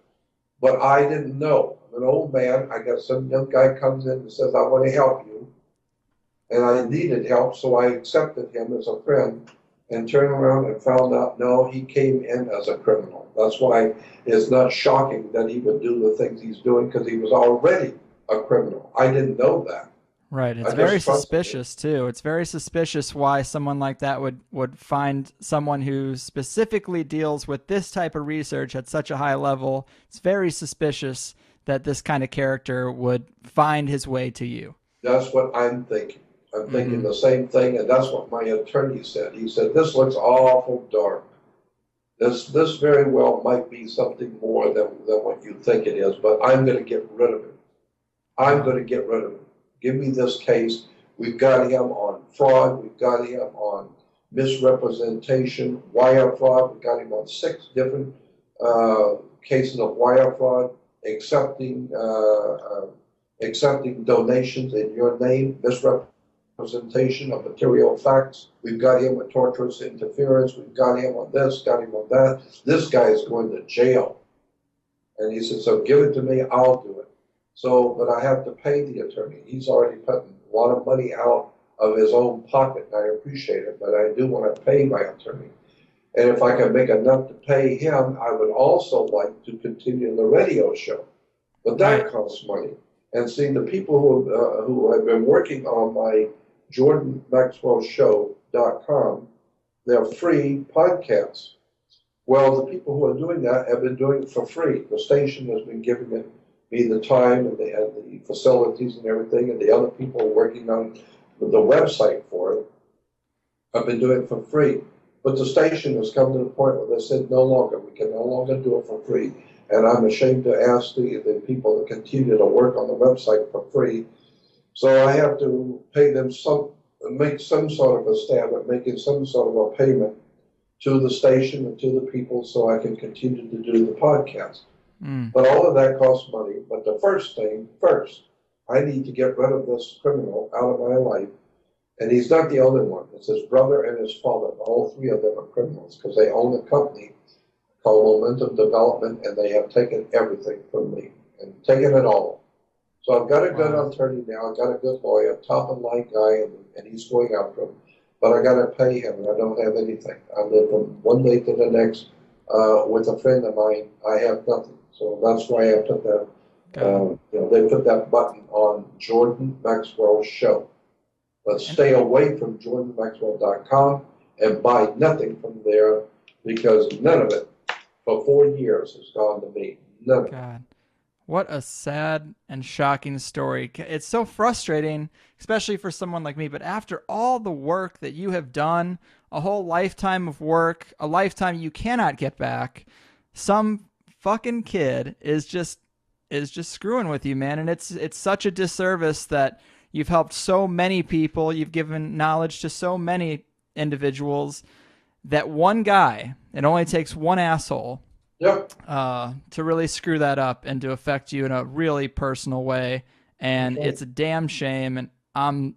[SPEAKER 1] But I didn't know. I'm an old man. I got some young guy comes in and says, I want to help you. And I needed help, so I accepted him as a friend and turned around and found out, no, he came in as a criminal. That's why it's not shocking that he would do the things he's doing, because he was already a criminal. I didn't know that.
[SPEAKER 2] Right. It's very suspicious, too. It's very suspicious why someone like that would find someone who specifically deals with this type of research at such a high level. It's very suspicious that this kind of character would find his way to you.
[SPEAKER 1] That's what I'm thinking. I'm thinking the same thing, and that's what my attorney said. He said, this looks awful dark. This very well might be something more than what you think it is, but I'm going to get rid of it. I'm going to get rid of it. Give me this case. We've got him on fraud. We've got him on misrepresentation, wire fraud. We've got him on 6 different cases of wire fraud, accepting donations in your name, misrepresentation of material facts. We've got him with torturous interference. We've got him on this, got him on that. This guy is going to jail. And he said, so give it to me, I'll do it. So, but I have to pay the attorney. He's already putting a lot of money out of his own pocket, and I appreciate it, but I do want to pay my attorney. And if I can make enough to pay him, I would also like to continue the radio show. But that costs money. And see, the people who have been working on my jordanmaxwellshow.com, they're free podcasts. Well, the people who are doing that have been doing it for free. The station has been giving me the time and the facilities and everything, and the other people working on the website for it have been doing it for free. But the station has come to the point where they said we can no longer do it for free. And I'm ashamed to ask the people to continue to work on the website for free. So I have to pay them make some sort of a stab at making some sort of a payment to the station and to the people so I can continue to do the podcast. But all of that costs money. But the first, I need to get rid of this criminal out of my life. And he's not the only one. It's his brother and his father. All 3 of them are criminals because they own a company called Momentum Development, and they have taken everything from me and taken it all. So I've got a good attorney now. I've got a good lawyer, top-of-line guy, and he's going after him. But I got to pay him, and I don't have anything. I live from one day to the next with a friend of mine. I have nothing. So that's why I put that, they put that button on Jordan Maxwell Show. But stay away from jordanmaxwell.com and buy nothing from there, because none of it for 4 years has gone to me. None of it.
[SPEAKER 2] God, what a sad and shocking story. It's so frustrating, especially for someone like me. But after all the work that you have done, a whole lifetime of work, a lifetime you cannot get back, some fucking kid is just screwing with you, man. And it's such a disservice that you've helped so many people, you've given knowledge to so many individuals, that one guy, it only takes one asshole to really screw that up and to affect you in a really personal way. And it's a damn shame. And I'm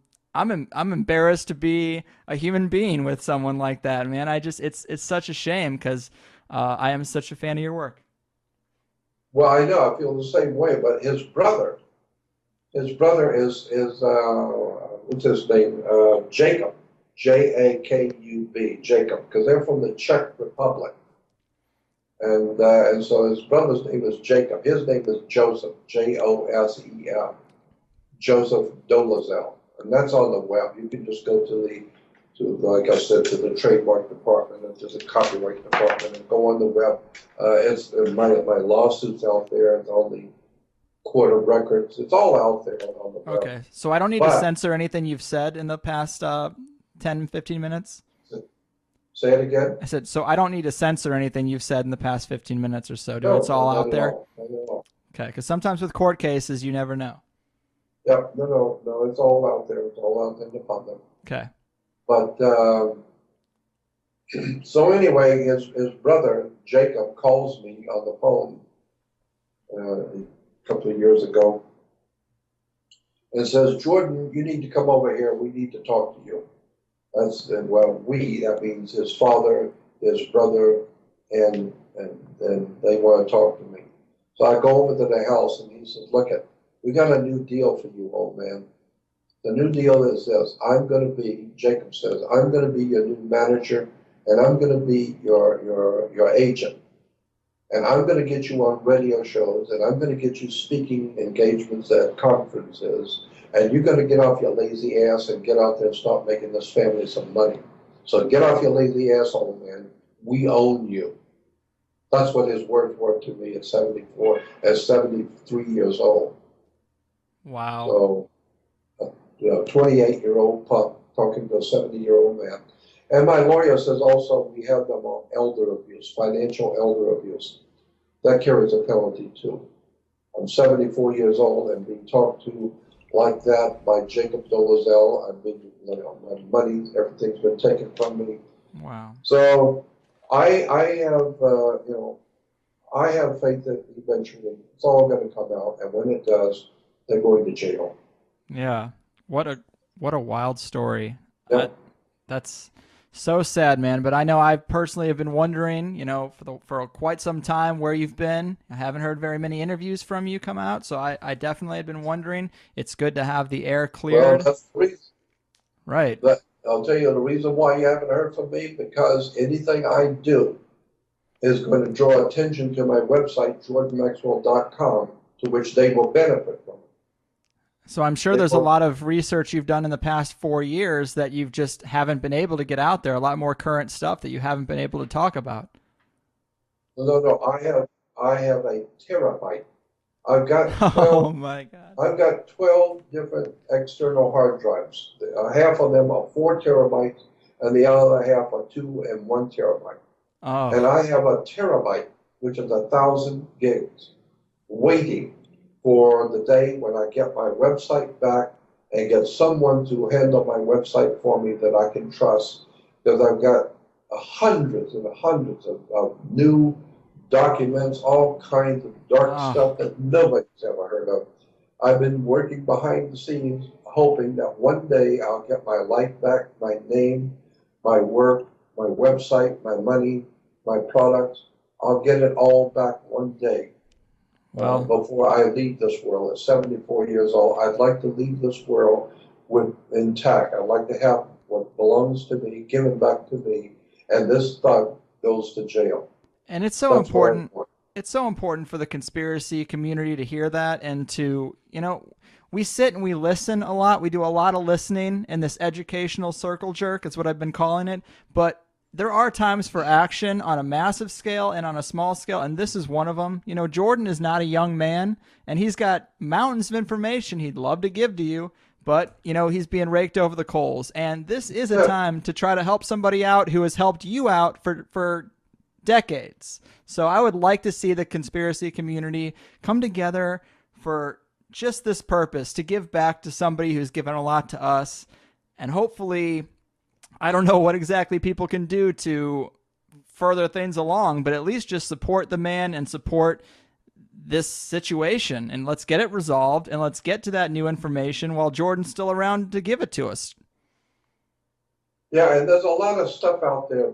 [SPEAKER 2] embarrassed to be a human being with someone like that, man. It's such a shame, because I am such a fan of your work.
[SPEAKER 1] Well, I know, I feel the same way, but his brother His brother is what's his name? Jacob, Jakub, Jacob, because they're from the Czech Republic, and so his brother's name is Jacob. His name is Joseph, Josef, Joseph Dolezal, and that's on the web. You can just go like I said, to the trademark department and to the copyright department and go on the web. It's my lawsuit's out there. It's on the Court of Records. It's all out there on the web.
[SPEAKER 2] Okay, so I don't need to censor anything you've said in the past 10, 15 minutes?
[SPEAKER 1] Say it again?
[SPEAKER 2] I said, so I don't need to censor anything you've said in the past 15 minutes or so. It's all out there? Okay, because sometimes with court cases, you never know.
[SPEAKER 1] Yeah, no, it's all out there. It's all out in the public.
[SPEAKER 2] Okay.
[SPEAKER 1] But, so anyway, his brother, Jacob, calls me on the phone a couple of years ago and says, Jordan, you need to come over here. We need to talk to you. That means his father, his brother, and they want to talk to me. So I go over to the house and he says, look we got a new deal for you, old man. The new deal is this. Jacob says, I'm going to be your new manager, and I'm going to be your agent. And I'm going to get you on radio shows, and I'm going to get you speaking engagements at conferences, and you're going to get off your lazy ass and get out there and start making this family some money. So get off your lazy ass, old man. We own you. That's what his words were to me at 73 years old.
[SPEAKER 2] Wow.
[SPEAKER 1] So, 28-year-old pup talking to a 70-year-old man. And my lawyer says also we have them on elder abuse, financial elder abuse. That carries a penalty too. I'm 74 years old and being talked to like that by Jacob Dolezal. I've been, my money, everything's been taken from me.
[SPEAKER 2] Wow.
[SPEAKER 1] So I have faith that eventually it's all going to come out, and when it does, they're going to jail.
[SPEAKER 2] Yeah. What a wild story.
[SPEAKER 1] Yep.
[SPEAKER 2] That's so sad, man. But I know I personally have been wondering, for quite some time where you've been. I haven't heard very many interviews from you come out, so I definitely have been wondering. It's good to have the air cleared.
[SPEAKER 1] Well, that's the reason.
[SPEAKER 2] Right.
[SPEAKER 1] But I'll tell you the reason why you haven't heard from me, because anything I do is going to draw attention to my website, jordanmaxwell.com, to which they will benefit from.
[SPEAKER 2] So I'm sure there's a lot of research you've done in the past 4 years that you've just haven't been able to get out there. A lot more current stuff that you haven't been able to talk about.
[SPEAKER 1] No. I have a terabyte. I've got 12,
[SPEAKER 2] oh my God.
[SPEAKER 1] I've got 12 different external hard drives. Half of them are 4 terabytes, and the other half are 2 and 1 terabyte.
[SPEAKER 2] Oh.
[SPEAKER 1] And I have a terabyte, which is 1,000 gigs, waiting for the day when I get my website back and get someone to handle my website for me that I can trust, because I've got hundreds and hundreds of new documents, all kinds of dark stuff that nobody's ever heard of. I've been working behind the scenes, hoping that one day I'll get my life back, my name, my work, my website, my money, my products. I'll get it all back one day.
[SPEAKER 2] Well,
[SPEAKER 1] before I leave this world at 74 years old, I'd like to leave this world intact. I'd like to have what belongs to me given back to me, and this thug goes to jail.
[SPEAKER 2] And it's so important. It's so important for the conspiracy community to hear that, and to, we sit and we listen a lot. We do a lot of listening in this educational circle jerk. It's what I've been calling it. But there are times for action on a massive scale and on a small scale, and this is one of them. Jordan is not a young man, and he's got mountains of information he'd love to give to you, but, he's being raked over the coals. And this is a time to try to help somebody out who has helped you out for decades. So I would like to see the conspiracy community come together for just this purpose, to give back to somebody who's given a lot to us, and hopefully, I don't know what exactly people can do to further things along, but at least just support the man and support this situation, and let's get it resolved, and let's get to that new information while Jordan's still around to give it to us.
[SPEAKER 1] Yeah, and there's a lot of stuff out there,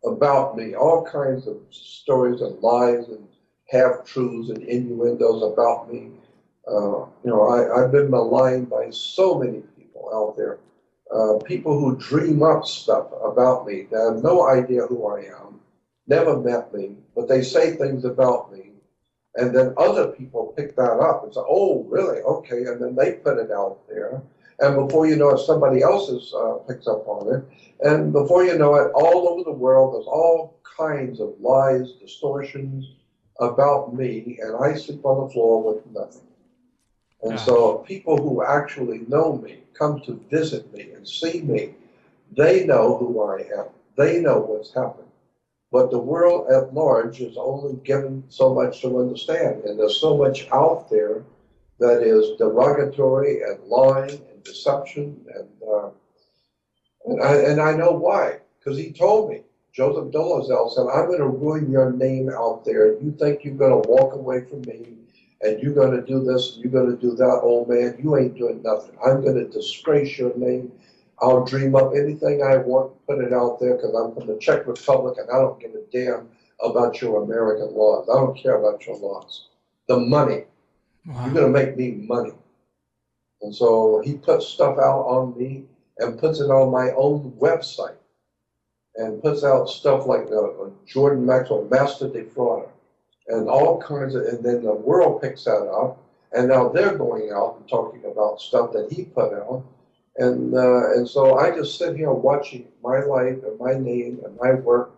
[SPEAKER 1] about me, all kinds of stories and lies and half-truths and innuendos about me. I've been maligned by so many people out there. People who dream up stuff about me. They have no idea who I am, never met me, but they say things about me. And then other people pick that up and say, oh, really? Okay. And then they put it out there. And before you know it, somebody else picks up on it. And before you know it, all over the world, there's all kinds of lies, distortions about me, and I sleep on the floor with nothing. And so people who actually know me, come to visit me and see me, they know who I am. They know what's happened. But the world at large is only given so much to understand. And there's so much out there that is derogatory and lying and deception. And I know why, because he told me. Joseph Dolezal said, I'm going to ruin your name out there. You think you're going to walk away from me and you're going to do this, you're going to do that, old man. You ain't doing nothing. I'm going to disgrace your name. I'll dream up anything I want, put it out there, because I'm from the Czech Republic and I don't give a damn about your American laws. I don't care about your laws. The money. Wow. You're going to make me money. And so he puts stuff out on me and puts it on my own website and puts out stuff like Jordan Maxwell, Master Defrauder, and all kinds of, and then the world picks that up, and now they're going out and talking about stuff that he put out. And so I just sit here watching my life and my name and my work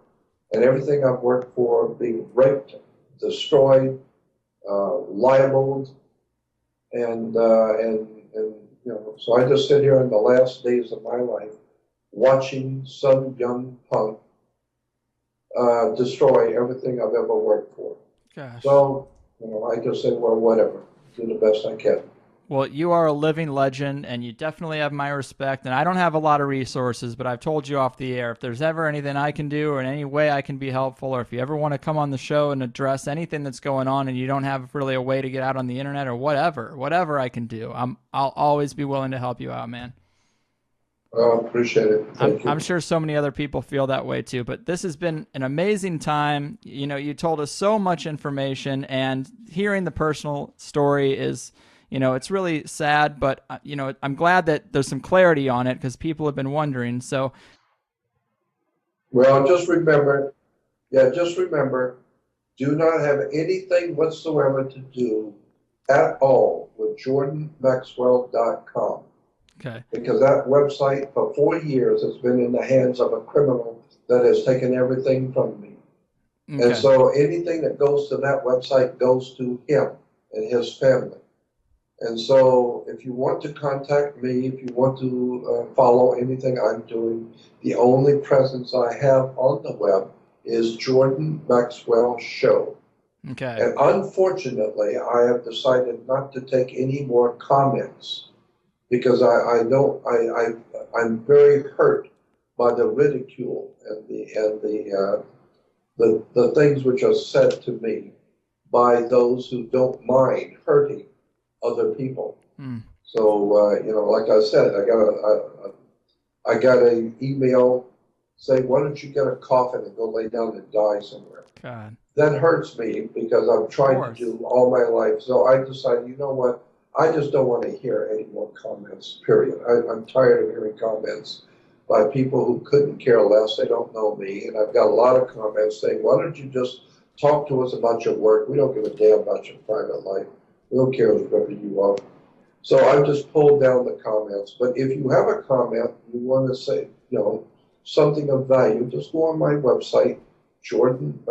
[SPEAKER 1] and everything I've worked for being raped, destroyed, libeled, and so I just sit here in the last days of my life watching some young punk destroy everything I've ever worked for.
[SPEAKER 2] Gosh.
[SPEAKER 1] So, I just say, well, whatever, do the best I can.
[SPEAKER 2] Well, you are a living legend, and you definitely have my respect. And I don't have a lot of resources, but I've told you off the air, if there's ever anything I can do or in any way I can be helpful, or if you ever want to come on the show and address anything that's going on and you don't have really a way to get out on the internet or whatever I can do, I'll always be willing to help you out, man.
[SPEAKER 1] Appreciate it. Thank you.
[SPEAKER 2] I'm sure so many other people feel that way too, but this has been an amazing time. You told us so much information, and hearing the personal story is, it's really sad, but, I'm glad that there's some clarity on it because people have been wondering. So,
[SPEAKER 1] well, just remember, do not have anything whatsoever to do at all with JordanMaxwell.com.
[SPEAKER 2] Okay.
[SPEAKER 1] Because that website for 4 years has been in the hands of a criminal that has taken everything from me. Okay. And so anything that goes to that website goes to him and his family. And so if you want to contact me, if you want to follow anything I'm doing, the only presence I have on the web is Jordan Maxwell Show.
[SPEAKER 2] Okay.
[SPEAKER 1] And unfortunately, I have decided not to take any more comments because I'm very hurt by the ridicule and the things which are said to me by those who don't mind hurting other people. So like I said, I got an email saying, why don't you get a coffin and go lay down and die somewhere?
[SPEAKER 2] God.
[SPEAKER 1] That hurts me because I've tried to do all my life. So I decided, you know what? I just don't want to hear any more comments, period. I'm tired of hearing comments by people who couldn't care less. They don't know me. And I've got a lot of comments saying, why don't you just talk to us about your work? We don't give a damn about your private life. We don't care whoever you are. So I've just pulled down the comments. But if you have a comment, you want to say, something of value, just go on my website, Jordan.